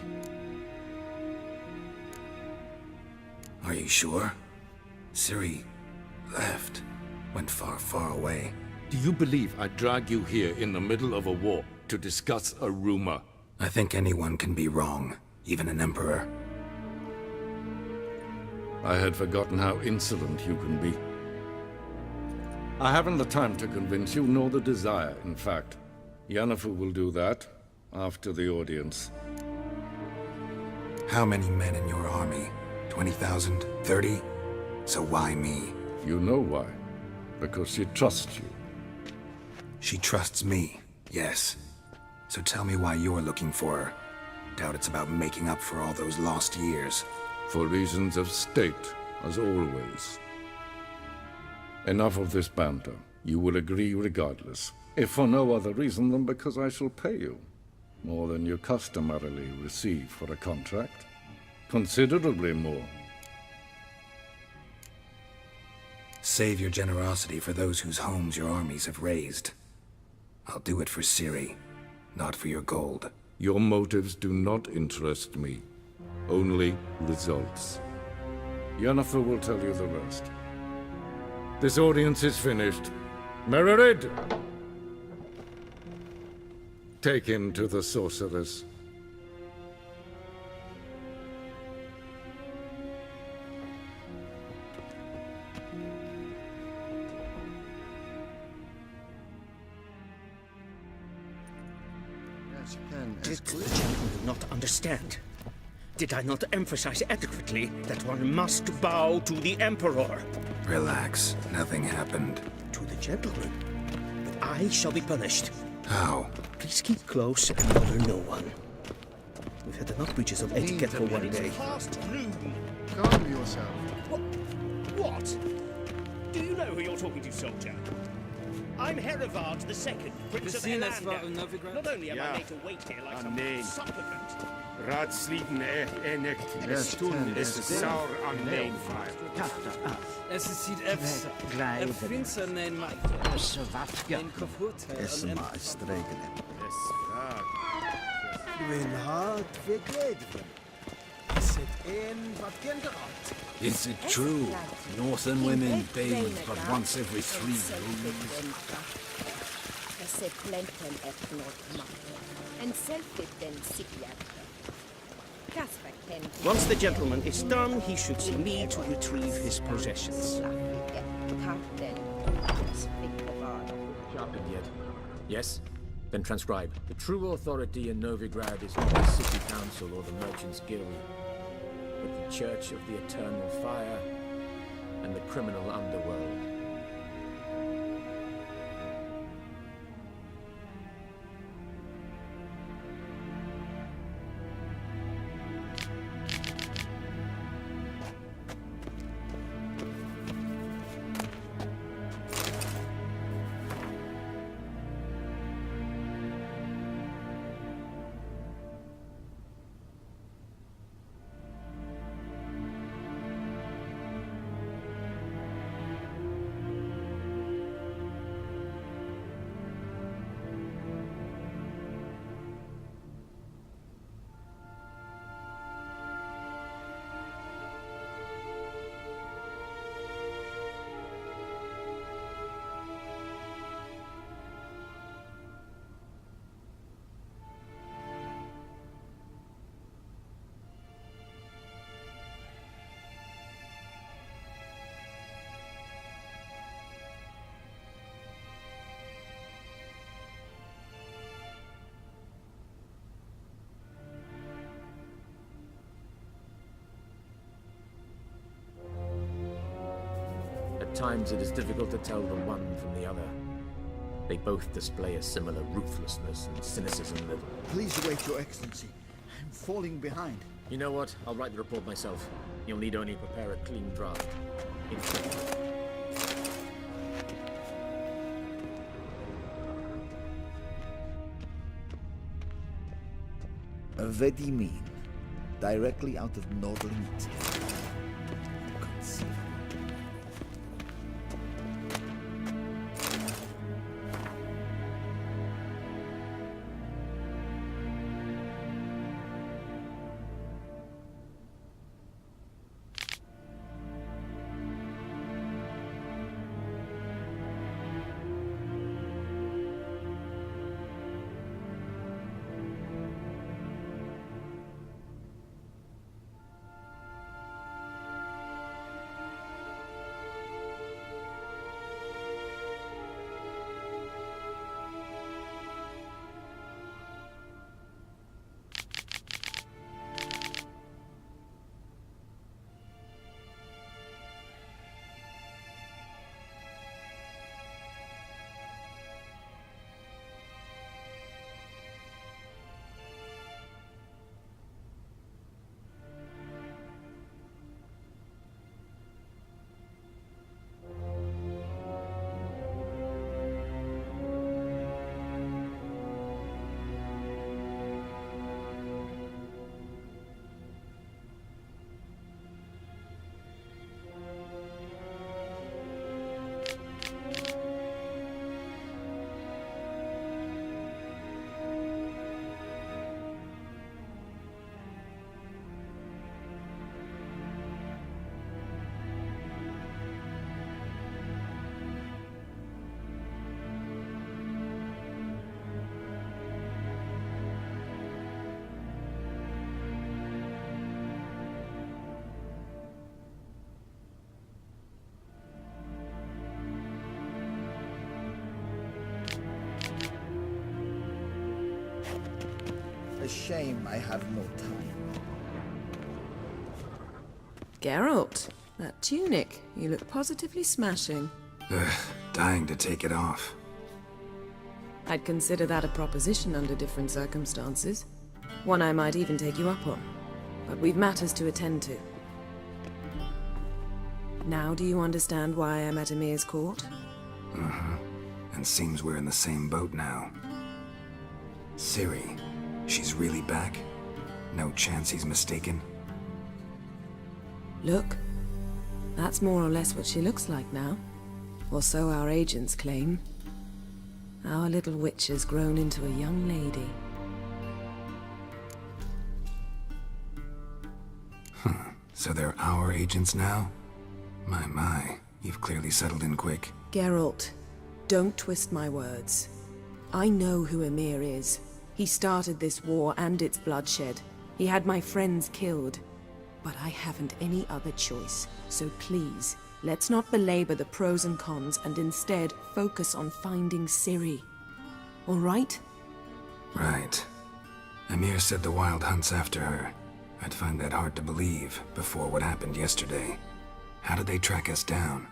Are you sure? Ciri left. Went far, far away. Do you believe I'd drag you here in the middle of a war to discuss a rumor? I think anyone can be wrong, even an emperor. I had forgotten how insolent you can be. I haven't the time to convince you, nor the desire, in fact. Yennefer will do that after the audience. How many men in your army? 20,000? 30? So why me? You know why. Because she trusts you. She trusts me, yes. So tell me why you're looking for her. Doubt it's about making up for all those lost years. For reasons of state, as always. Enough of this banter. You will agree regardless. If for no other reason than because I shall pay you. More than you customarily receive for a contract. Considerably more. Save your generosity for those whose homes your armies have razed. I'll do it for Ciri, not for your gold. Your motives do not interest me. Only results. Yennefer will tell you the rest. This audience is finished. Mererid! Take him to the sorceress. Did the gentleman not understand? Did I not emphasize adequately that one must bow to the Emperor? Relax. Nothing happened. To the gentleman. But I shall be punished. How? Please keep close and bother no one. We've had enough breaches of etiquette for one day. Past noon. Calm yourself. What? Do you know who you're talking to, soldier? I'm Herivard II, Prince of Elander. Not only am I made to wait here like some supplicant. Raadsliden enicht. Es tun is saur an name Es ziet even. En prinsen neem mij. En kaputt. Es maar stregelen. Win hard verkleed. Is it in wat kinderart? Is it true? Northern women bathe but once every 3 moons. Once the gentleman is done, he should see me to retrieve his possessions. Sharpened yet? Yes? Then transcribe. The true authority in Novigrad is not the city council or the merchants' guild, but the Church of the Eternal Fire and the criminal underworld. At times it is difficult to tell the one from the other. They both display a similar ruthlessness and cynicism that... Please wait, Your Excellency. I'm falling behind. You know what? I'll write the report myself. You'll need only prepare a clean draft. Vedimin, directly out of northern Italy. shame I have no time. Geralt, that tunic. You look positively smashing. Ugh, dying to take it off. I'd consider that a proposition under different circumstances. One I might even take you up on. But we've matters to attend to. Now do you understand why I'm at Emir's court? Uh-huh. And seems we're in the same boat now. Ciri, she's really back? No chance he's mistaken? Look, that's more or less what she looks like now. Or so our agents claim. Our little witch has grown into a young lady. Huh. So they're our agents now? My, you've clearly settled in quick. Geralt, don't twist my words. I know who Emir is. He started this war and its bloodshed. He had my friends killed. But I haven't any other choice. So please, let's not belabor the pros and cons and instead focus on finding Ciri. All right? Right. Emir said the Wild Hunt's after her. I'd find that hard to believe before what happened yesterday. How did they track us down?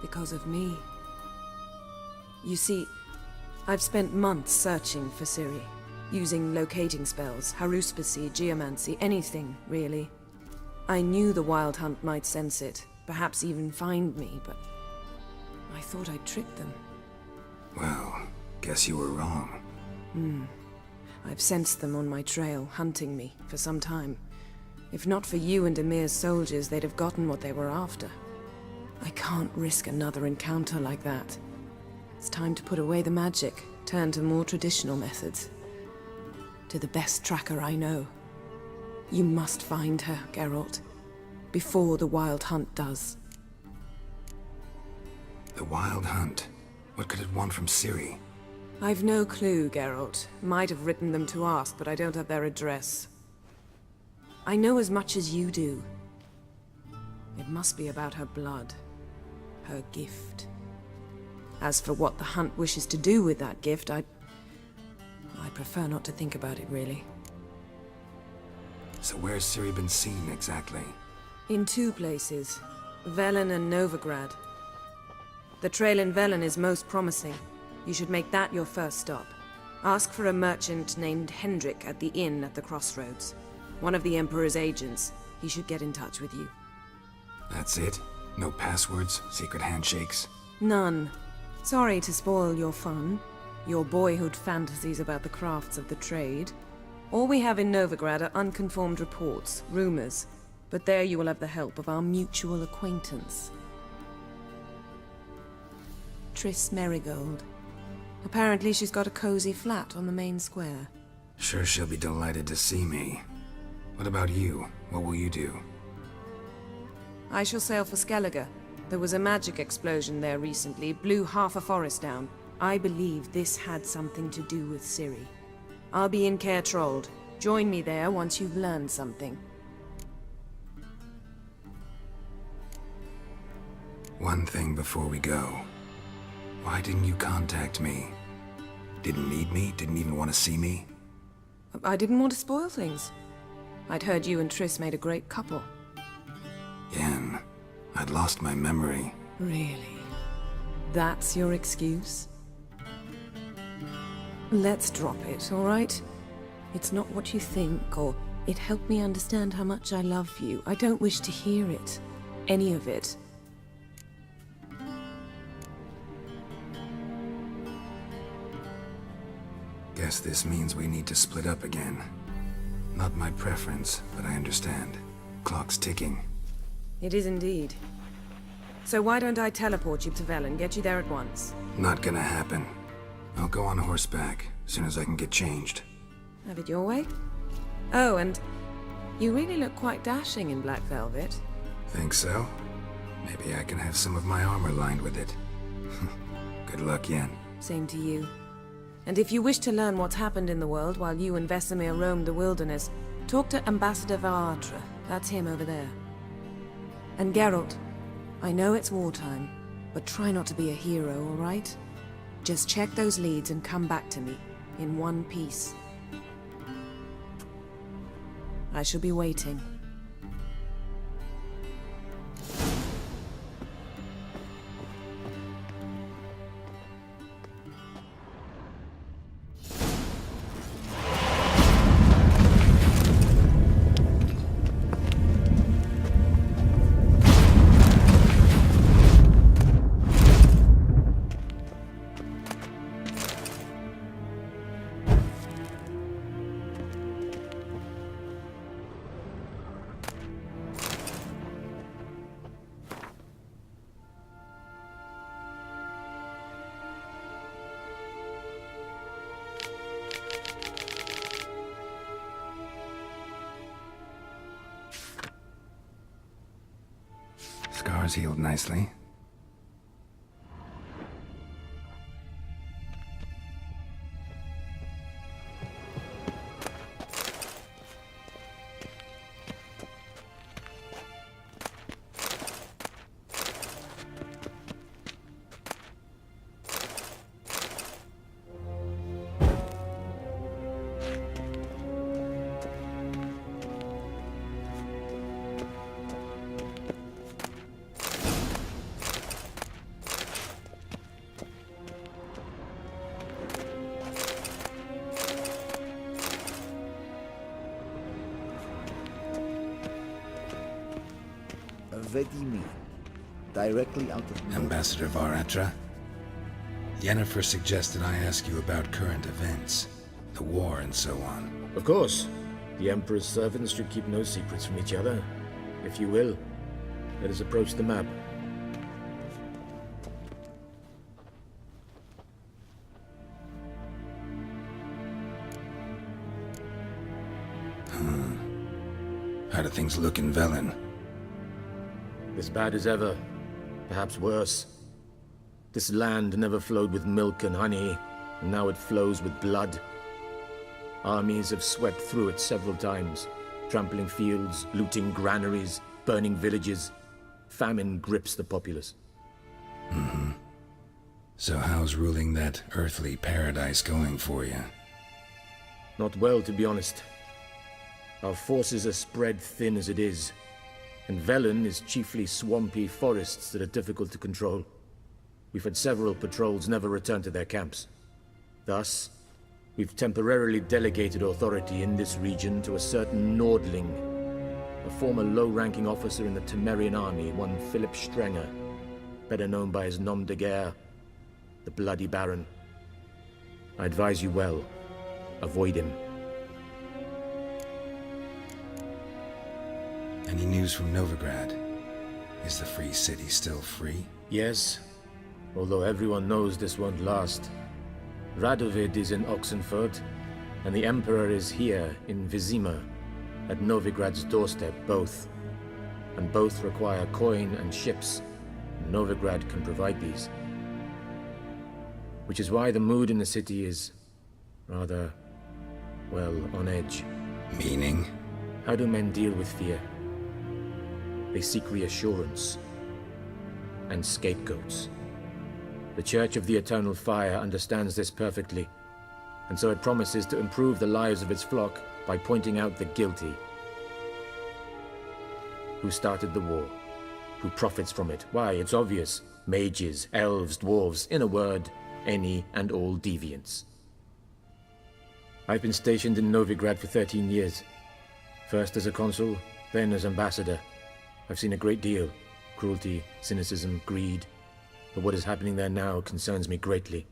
Because of me. You see, I've spent months searching for Ciri, using locating spells, haruspicy, geomancy, anything, really. I knew the Wild Hunt might sense it, perhaps even find me, but I thought I'd tricked them. Well, guess you were wrong. I've sensed them on my trail, hunting me, for some time. If not for you and Emir's soldiers, they'd have gotten what they were after. I can't risk another encounter like that. It's time to put away the magic, turn to more traditional methods. To the best tracker I know. You must find her, Geralt. Before the Wild Hunt does. The Wild Hunt? What could it want from Ciri? I've no clue, Geralt. Might have written them to ask, but I don't have their address. I know as much as you do. It must be about her blood. Her gift. As for what the Hunt wishes to do with that gift, I prefer not to think about it, really. So where's Ciri been seen, exactly? In two places. Velen and Novigrad. The trail in Velen is most promising. You should make that your first stop. Ask for a merchant named Hendrik at the inn at the crossroads. One of the Emperor's agents. He should get in touch with you. That's it? No passwords? Secret handshakes? None. Sorry to spoil your fun. Your boyhood fantasies about the crafts of the trade. All we have in Novigrad are unconfirmed reports, rumors. But there you will have the help of our mutual acquaintance. Triss Merigold. Apparently she's got a cozy flat on the main square. Sure she'll be delighted to see me. What about you? What will you do? I shall sail for Skellige. There was a magic explosion there recently, blew half a forest down. I believe this had something to do with Ciri. I'll be in Caer Trolde. Join me there once you've learned something. One thing before we go. Why didn't you contact me? Didn't need me? Didn't even want to see me? I didn't want to spoil things. I'd heard you and Triss made a great couple. Yen, I'd lost my memory. Really? That's your excuse? Let's drop it, all right? It's not what you think, or it helped me understand how much I love you. I don't wish to hear it. Any of it. Guess this means we need to split up again. Not my preference, but I understand. Clock's ticking. It is indeed. So why don't I teleport you to Velen, get you there at once? Not gonna happen. I'll go on horseback, as soon as I can get changed. Have it your way? Oh, and you really look quite dashing in black velvet. Think so? Maybe I can have some of my armor lined with it. Good luck, Yen. Same to you. And if you wish to learn what's happened in the world while you and Vesemir roamed the wilderness, talk to Ambassador Varatra. That's him over there. And Geralt, I know it's wartime, but try not to be a hero, all right? Just check those leads and come back to me, in one piece. I shall be waiting. Scars healed nicely. Vedimi, directly out of... Ambassador Varatra? Yennefer suggested I ask you about current events, the war and so on. Of course. The Emperor's servants should keep no secrets from each other. If you will, let us approach the map. How do things look in Velen? As bad as ever, perhaps worse. This land never flowed with milk and honey, and now it flows with blood. Armies have swept through it several times, trampling fields, looting granaries, burning villages. Famine grips the populace. So how's ruling that earthly paradise going for you? Not well, to be honest. Our forces are spread thin as it is, and Velen is chiefly swampy forests that are difficult to control. We've had several patrols never return to their camps. Thus, we've temporarily delegated authority in this region to a certain Nordling, a former low-ranking officer in the Temerian army, one Philip Strenger, better known by his nom de guerre, the Bloody Baron. I advise you well, avoid him. Any news from Novigrad? Is the free city still free? Yes, although everyone knows this won't last. Radovid is in Oxenfurt, and the Emperor is here in Vizima, at Novigrad's doorstep, both. And both require coin and ships. Novigrad can provide these. Which is why the mood in the city is rather, well, on edge. Meaning? How do men deal with fear? They seek reassurance and scapegoats. The Church of the Eternal Fire understands this perfectly, and so it promises to improve the lives of its flock by pointing out the guilty. Who started the war? Who profits from it? Why, it's obvious. Mages, elves, dwarves, in a word, any and all deviants. I've been stationed in Novigrad for 13 years. First as a consul, then as ambassador. I've seen a great deal. Cruelty, cynicism, greed. But what is happening there now concerns me greatly.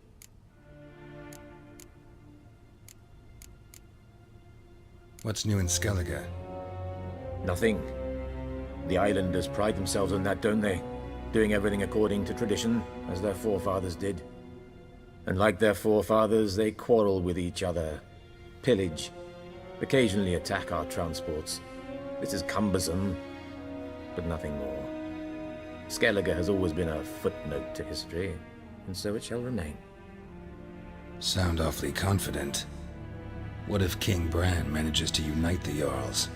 What's new in Skellige? Nothing. The islanders pride themselves on that, don't they? Doing everything according to tradition, as their forefathers did. And like their forefathers, they quarrel with each other, pillage, occasionally attack our transports. This is cumbersome, but nothing more. Skellige has always been a footnote to history, and so it shall remain. Sound awfully confident. What if King Bran manages to unite the Jarls?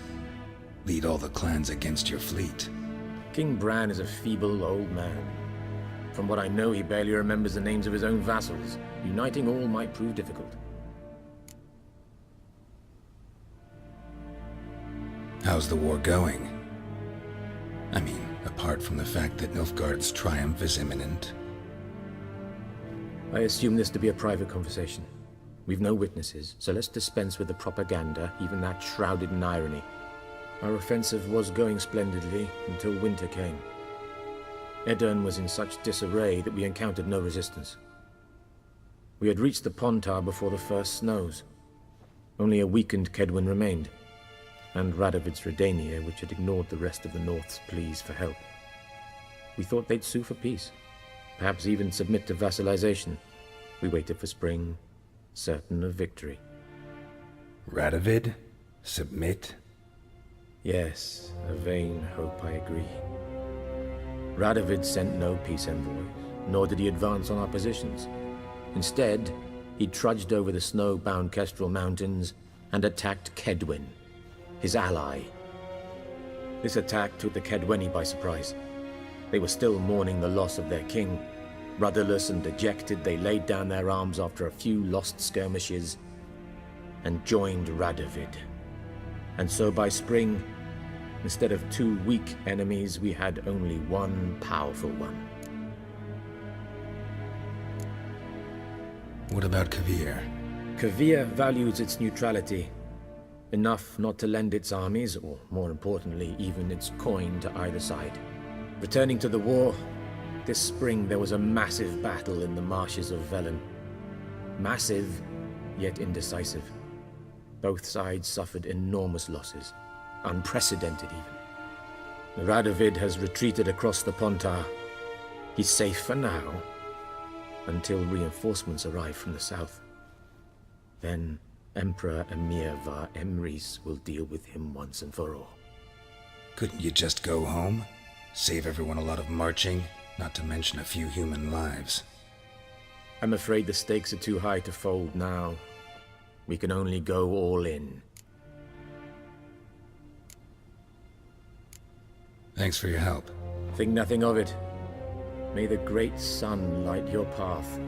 Lead all the clans against your fleet? King Bran is a feeble old man. From what I know, he barely remembers the names of his own vassals. Uniting all might prove difficult. How's the war going? I mean, apart from the fact that Nilfgaard's triumph is imminent. I assume this to be a private conversation. We've no witnesses, so let's dispense with the propaganda, even that shrouded in irony. Our offensive was going splendidly until winter came. Edirn was in such disarray that we encountered no resistance. We had reached the Pontar before the first snows. Only a weakened Kedwin remained, and Radovid's Redania, which had ignored the rest of the North's pleas for help. We thought they'd sue for peace, perhaps even submit to vassalization. We waited for spring, certain of victory. Radovid? Submit? Yes, a vain hope, I agree. Radovid sent no peace envoys, nor did he advance on our positions. Instead, he trudged over the snow-bound Kestrel Mountains and attacked Kedwen, his ally. This attack took the Kedweni by surprise. They were still mourning the loss of their king. Rudderless and dejected, they laid down their arms after a few lost skirmishes and joined Radovid. And so by spring, instead of 2 weak enemies, we had only one powerful one. What about Kavir? Kavir values its neutrality, enough not to lend its armies, or more importantly, even its coin to either side. Returning to the war, this spring there was a massive battle in the marshes of Velen. Massive, yet indecisive. Both sides suffered enormous losses, unprecedented even. Radovid has retreated across the Pontar. He's safe for now, until reinforcements arrive from the south. Then Emperor Emir var Emrys will deal with him once and for all. Couldn't you just go home? Save everyone a lot of marching, not to mention a few human lives. I'm afraid the stakes are too high to fold now. We can only go all in. Thanks for your help. Think nothing of it. May the great sun light your path.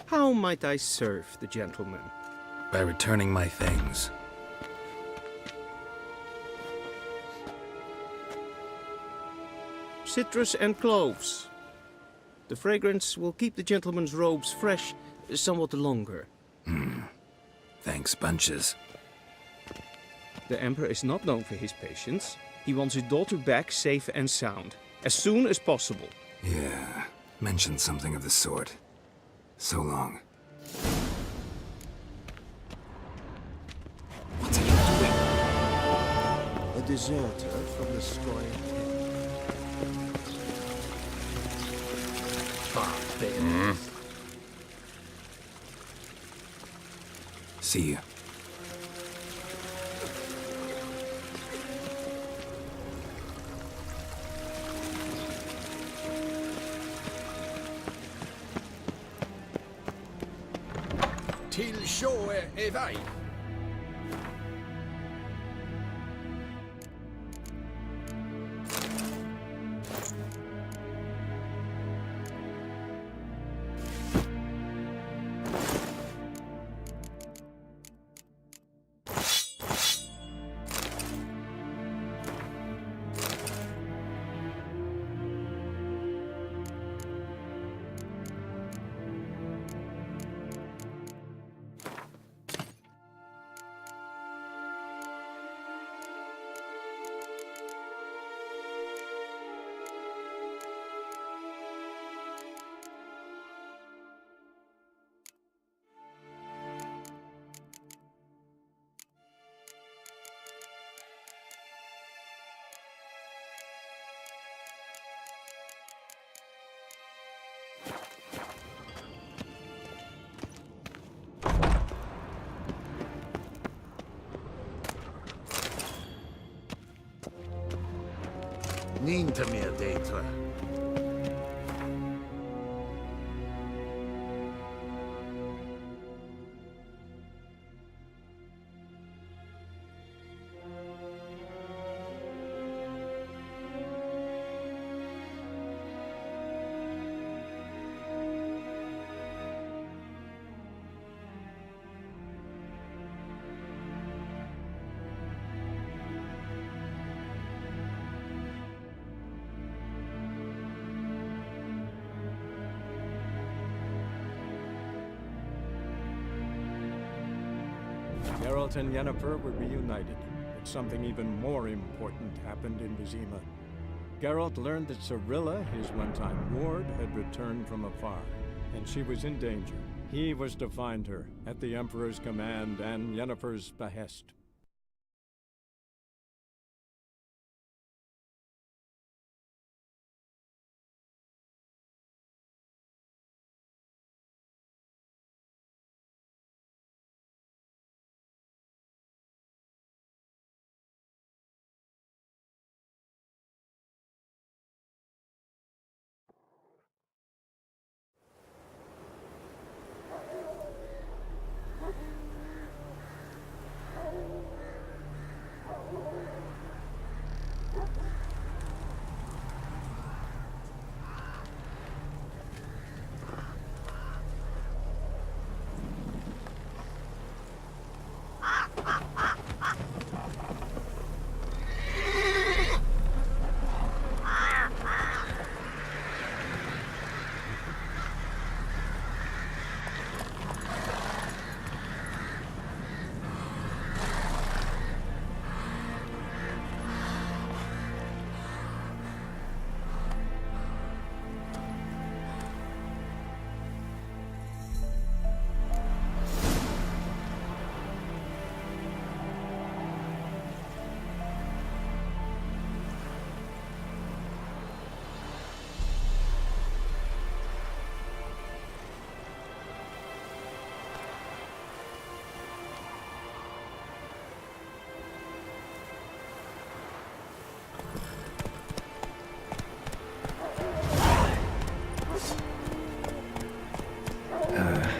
How might I serve the gentleman? By returning my things. Citrus and cloves. The fragrance will keep the gentleman's robes fresh somewhat longer. Thanks, bunches. The Emperor is not known for his patience. He wants his daughter back safe and sound, as soon as possible. Yeah, mentioned something of the sort. So long. What's he doing? A deserter from the Squire King. See you. Till sjå är väg. Ninta mir deitra. Geralt and Yennefer were reunited, but something even more important happened in Vizima. Geralt learned that Cirilla, his one-time ward, had returned from afar, and she was in danger. He was to find her, at the Emperor's command and Yennefer's behest.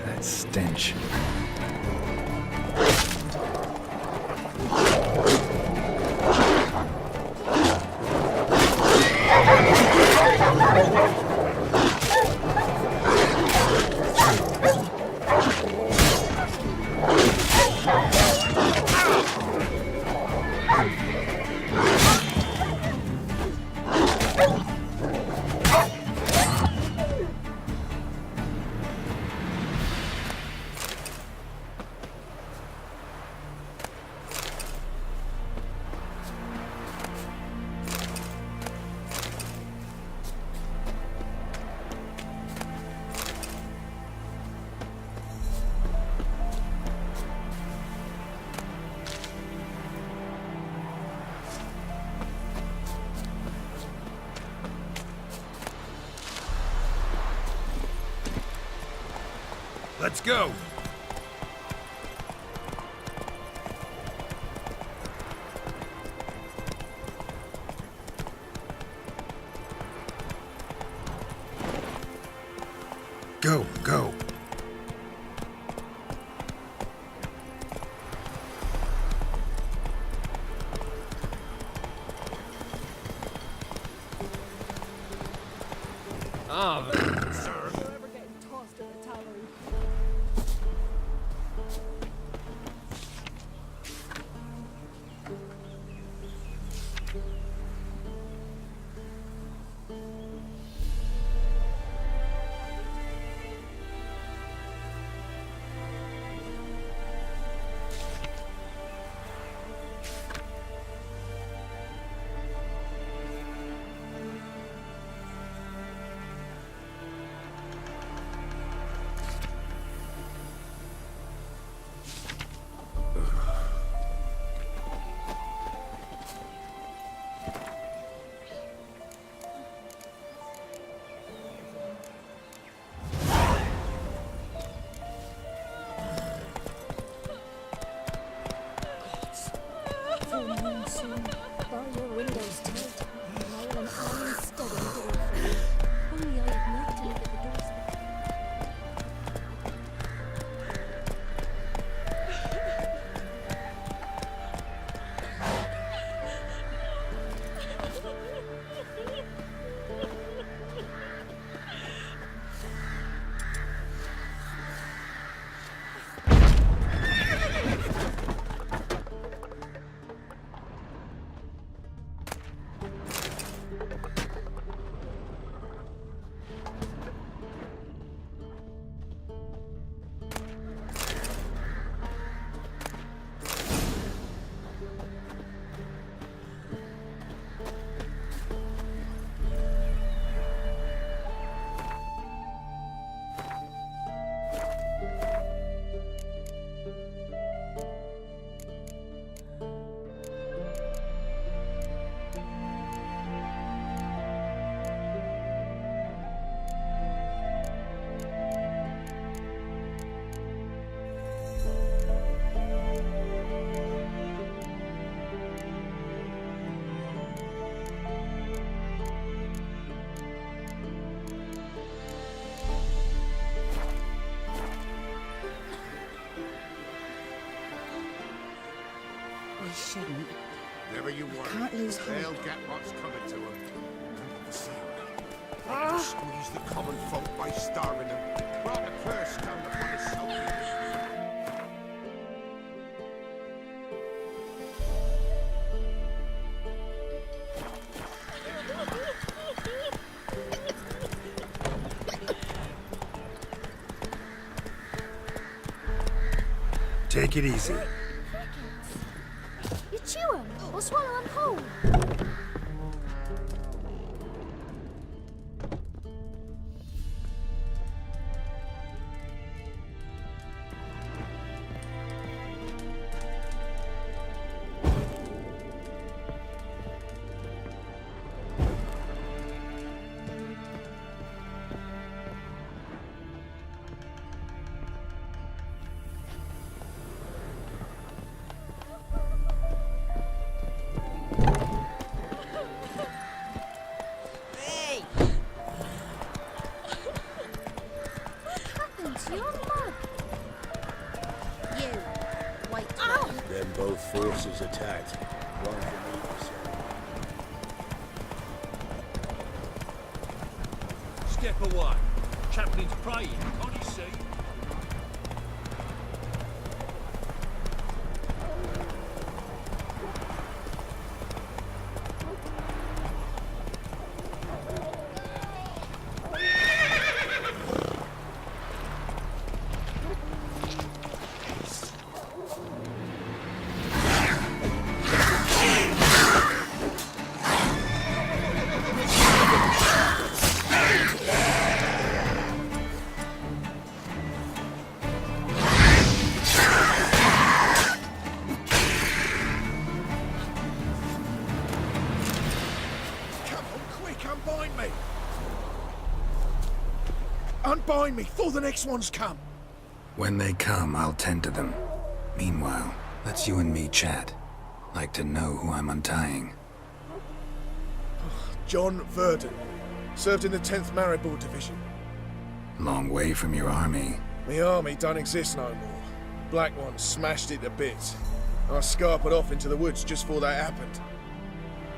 That stench. Let's go! Go, go. I shouldn't. Never you worry. Can't lose hope. They'll get what's coming to them. Squeeze the common folk by starving them. Brought a curse down upon the soul. Take it easy. You chew 'em or swallow 'em whole. Then both forces attacked. One from either side. Step away. Chaplain's praying, can't you see? Unbind me! Unbind me before the next ones come! When they come, I'll tend to them. Meanwhile, let's you and me chat. Like to know who I'm untying. John Verdon. Served in the 10th Maribor Division. Long way from your army. The army don't exist no more. Black Ones smashed it to bits. I scarpered off into the woods just before that happened.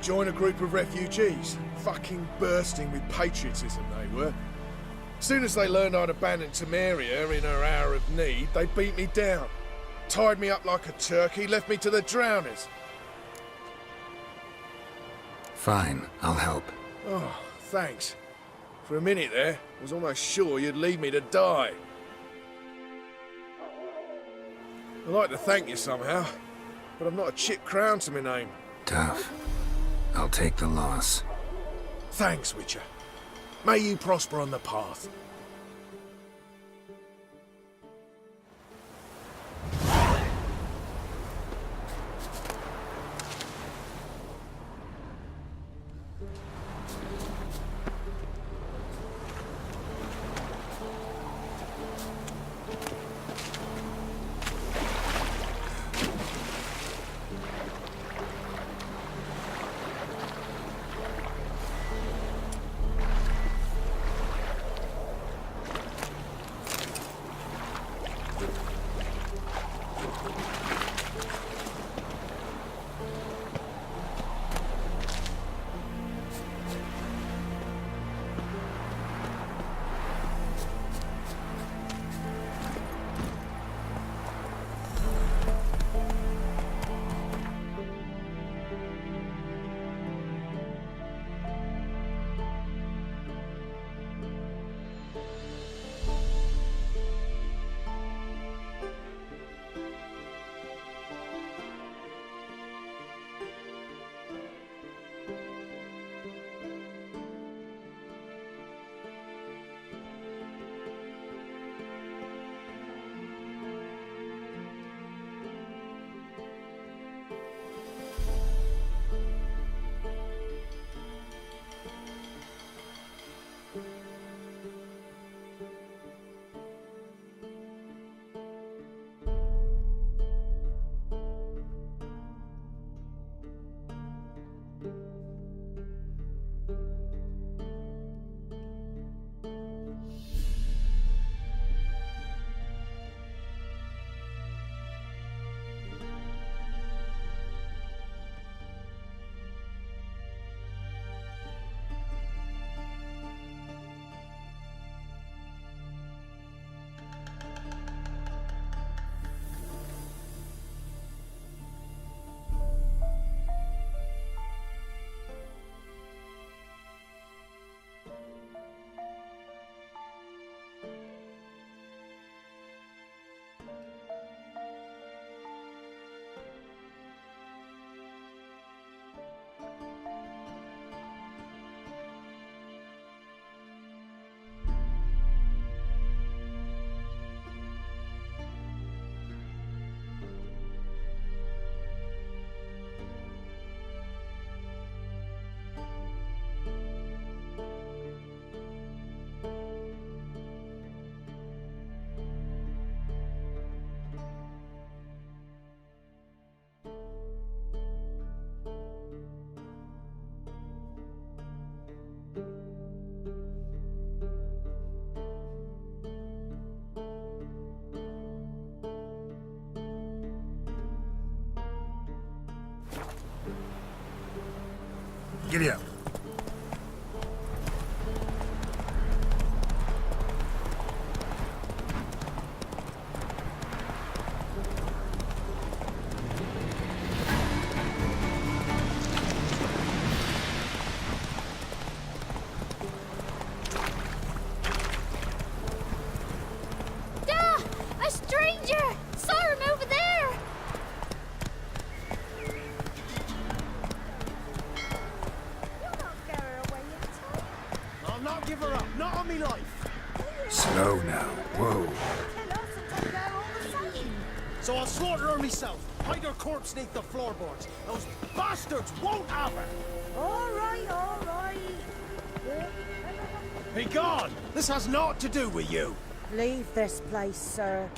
Joined a group of refugees. Fucking bursting with patriotism they were. Soon as they learned I'd abandoned Temeria in her hour of need, they beat me down. Tied me up like a turkey, left me to the drowners. Fine, I'll help. Oh, thanks. For a minute there, I was almost sure you'd leave me to die. I'd like to thank you somehow, but I've not a chip crown to my name. Tough. I'll take the loss. Thanks, Witcher. May you prosper on the path. Giddy up. Duh! A stranger! Saw him over there! I'll not give her up. Not on me life. Slow now. Whoa. So I'll slaughter her myself. Hide her corpse neath the floorboards. Those bastards won't have her. All right, all right. Be gone. This has naught to do with you. Leave this place, sir.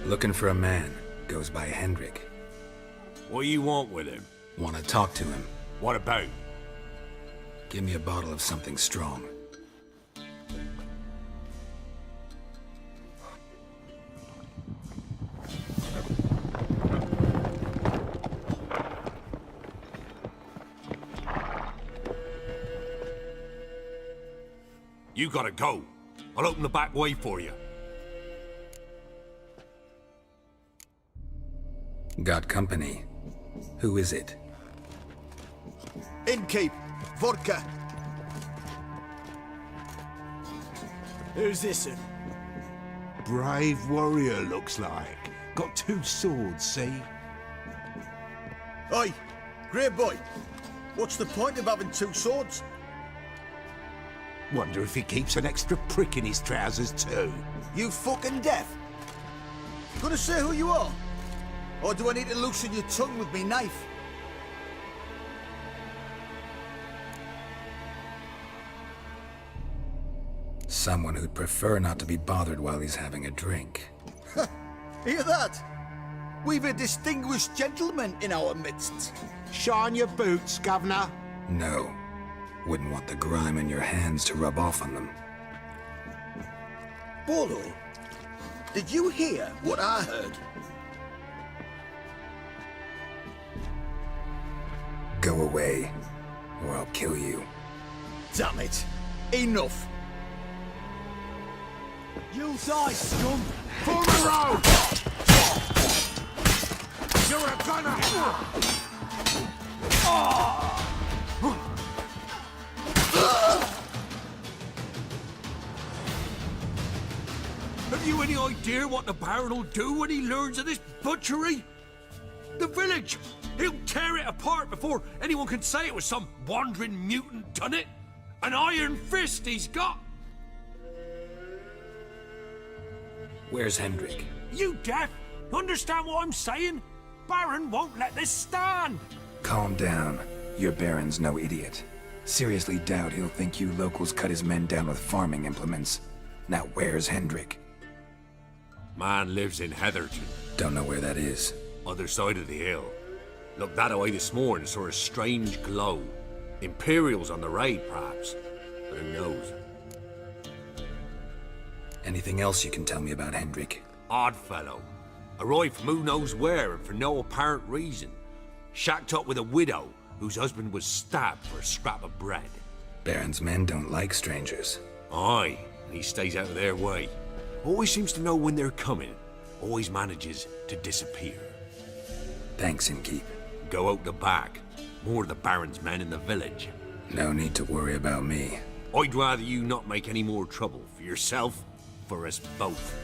Looking for a man. Goes by Hendrik. What do you want with him? Want to talk to him. What about? Give me a bottle of something strong. You gotta go. I'll open the back way for you. Got company. Who is it? Innkeep, vodka. Who's this? Brave warrior, looks like. Got 2 swords, see? Oi, Grey Boy. What's the point of having 2 swords? Wonder if he keeps an extra prick in his trousers too. You fucking deaf? Gonna say who you are? Or do I need to loosen your tongue with me knife? Someone who'd prefer not to be bothered while he's having a drink. Hear that? We've a distinguished gentleman in our midst. Shine your boots, Governor. No. Wouldn't want the grime in your hands to rub off on them. Bolo, did you hear what I heard? Go away, or I'll kill you. Damn it. Enough. You die, scum! Form a row! You're a gunner! Have you any idea what the Baron will do when he learns of this butchery? The village! He'll tear it apart before anyone can say it was some wandering mutant done it. An iron fist he's got! Where's Hendrik? You deaf? Understand what I'm saying? Baron won't let this stand! Calm down. Your Baron's no idiot. Seriously doubt he'll think you locals cut his men down with farming implements. Now where's Hendrik? Man lives in Heatherton. Don't know where that is. Other side of the hill. Looked that away this morning, saw a strange glow. Imperials on the raid, perhaps. Who knows? Anything else you can tell me about Hendrik? Odd fellow. Arrived from who knows where and for no apparent reason. Shacked up with a widow whose husband was stabbed for a scrap of bread. Baron's men don't like strangers. Aye, and he stays out of their way. Always seems to know when they're coming. Always manages to disappear. Thanks, Innkeep. Go out the back. More of the Baron's men in the village. No need to worry about me. I'd rather you not make any more trouble for yourself, for us both.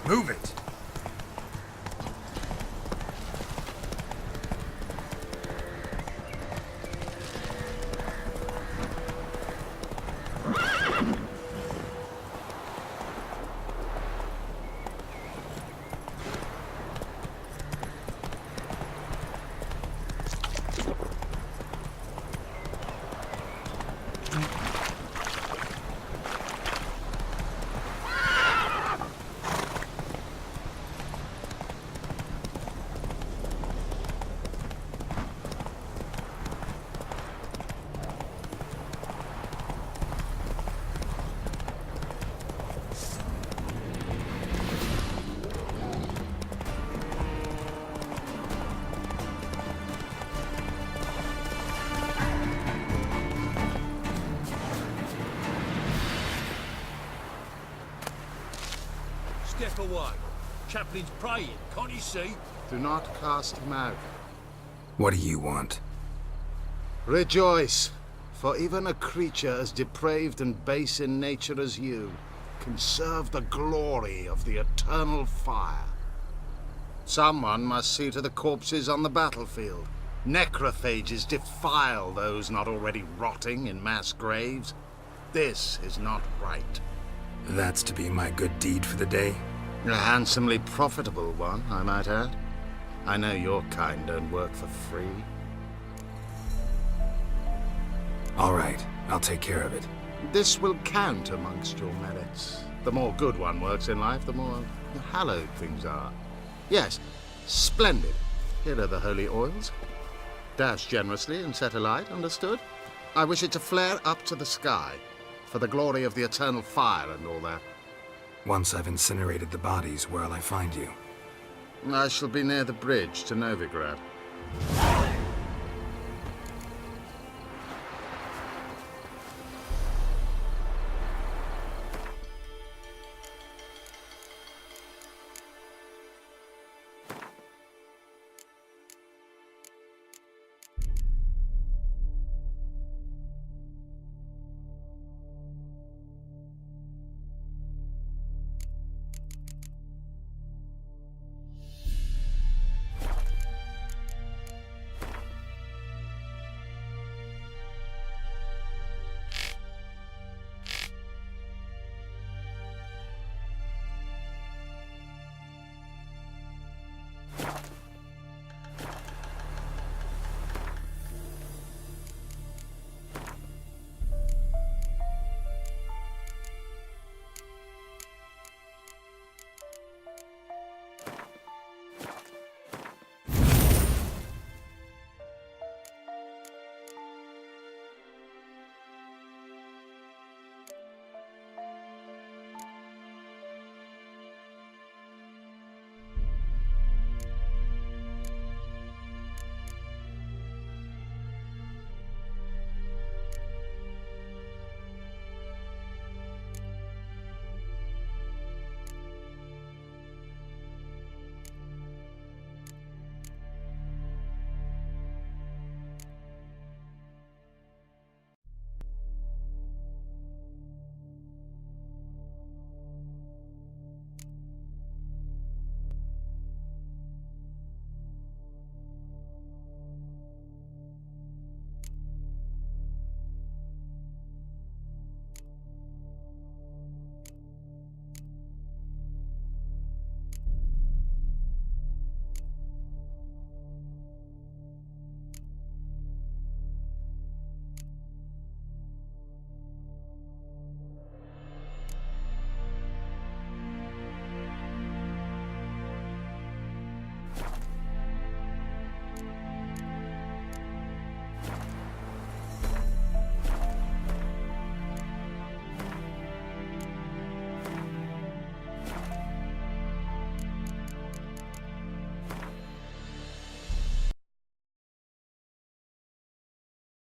Move it! Step away. Chaplain's praying, can't you see? Do not cast him out. What do you want? Rejoice, for even a creature as depraved and base in nature as you can serve the glory of the eternal fire. Someone must see to the corpses on the battlefield. Necrophages defile those not already rotting in mass graves. This is not right. That's to be my good deed for the day? A handsomely profitable one, I might add. I know your kind don't work for free. All right, I'll take care of it. This will count amongst your merits. The more good one works in life, the more hallowed things are. Yes, splendid. Here are the holy oils. Dash generously and set alight, understood? I wish it to flare up to the sky, for the glory of the eternal fire and all that. Once I've incinerated the bodies, where'll I find you? I shall be near the bridge to Novigrad.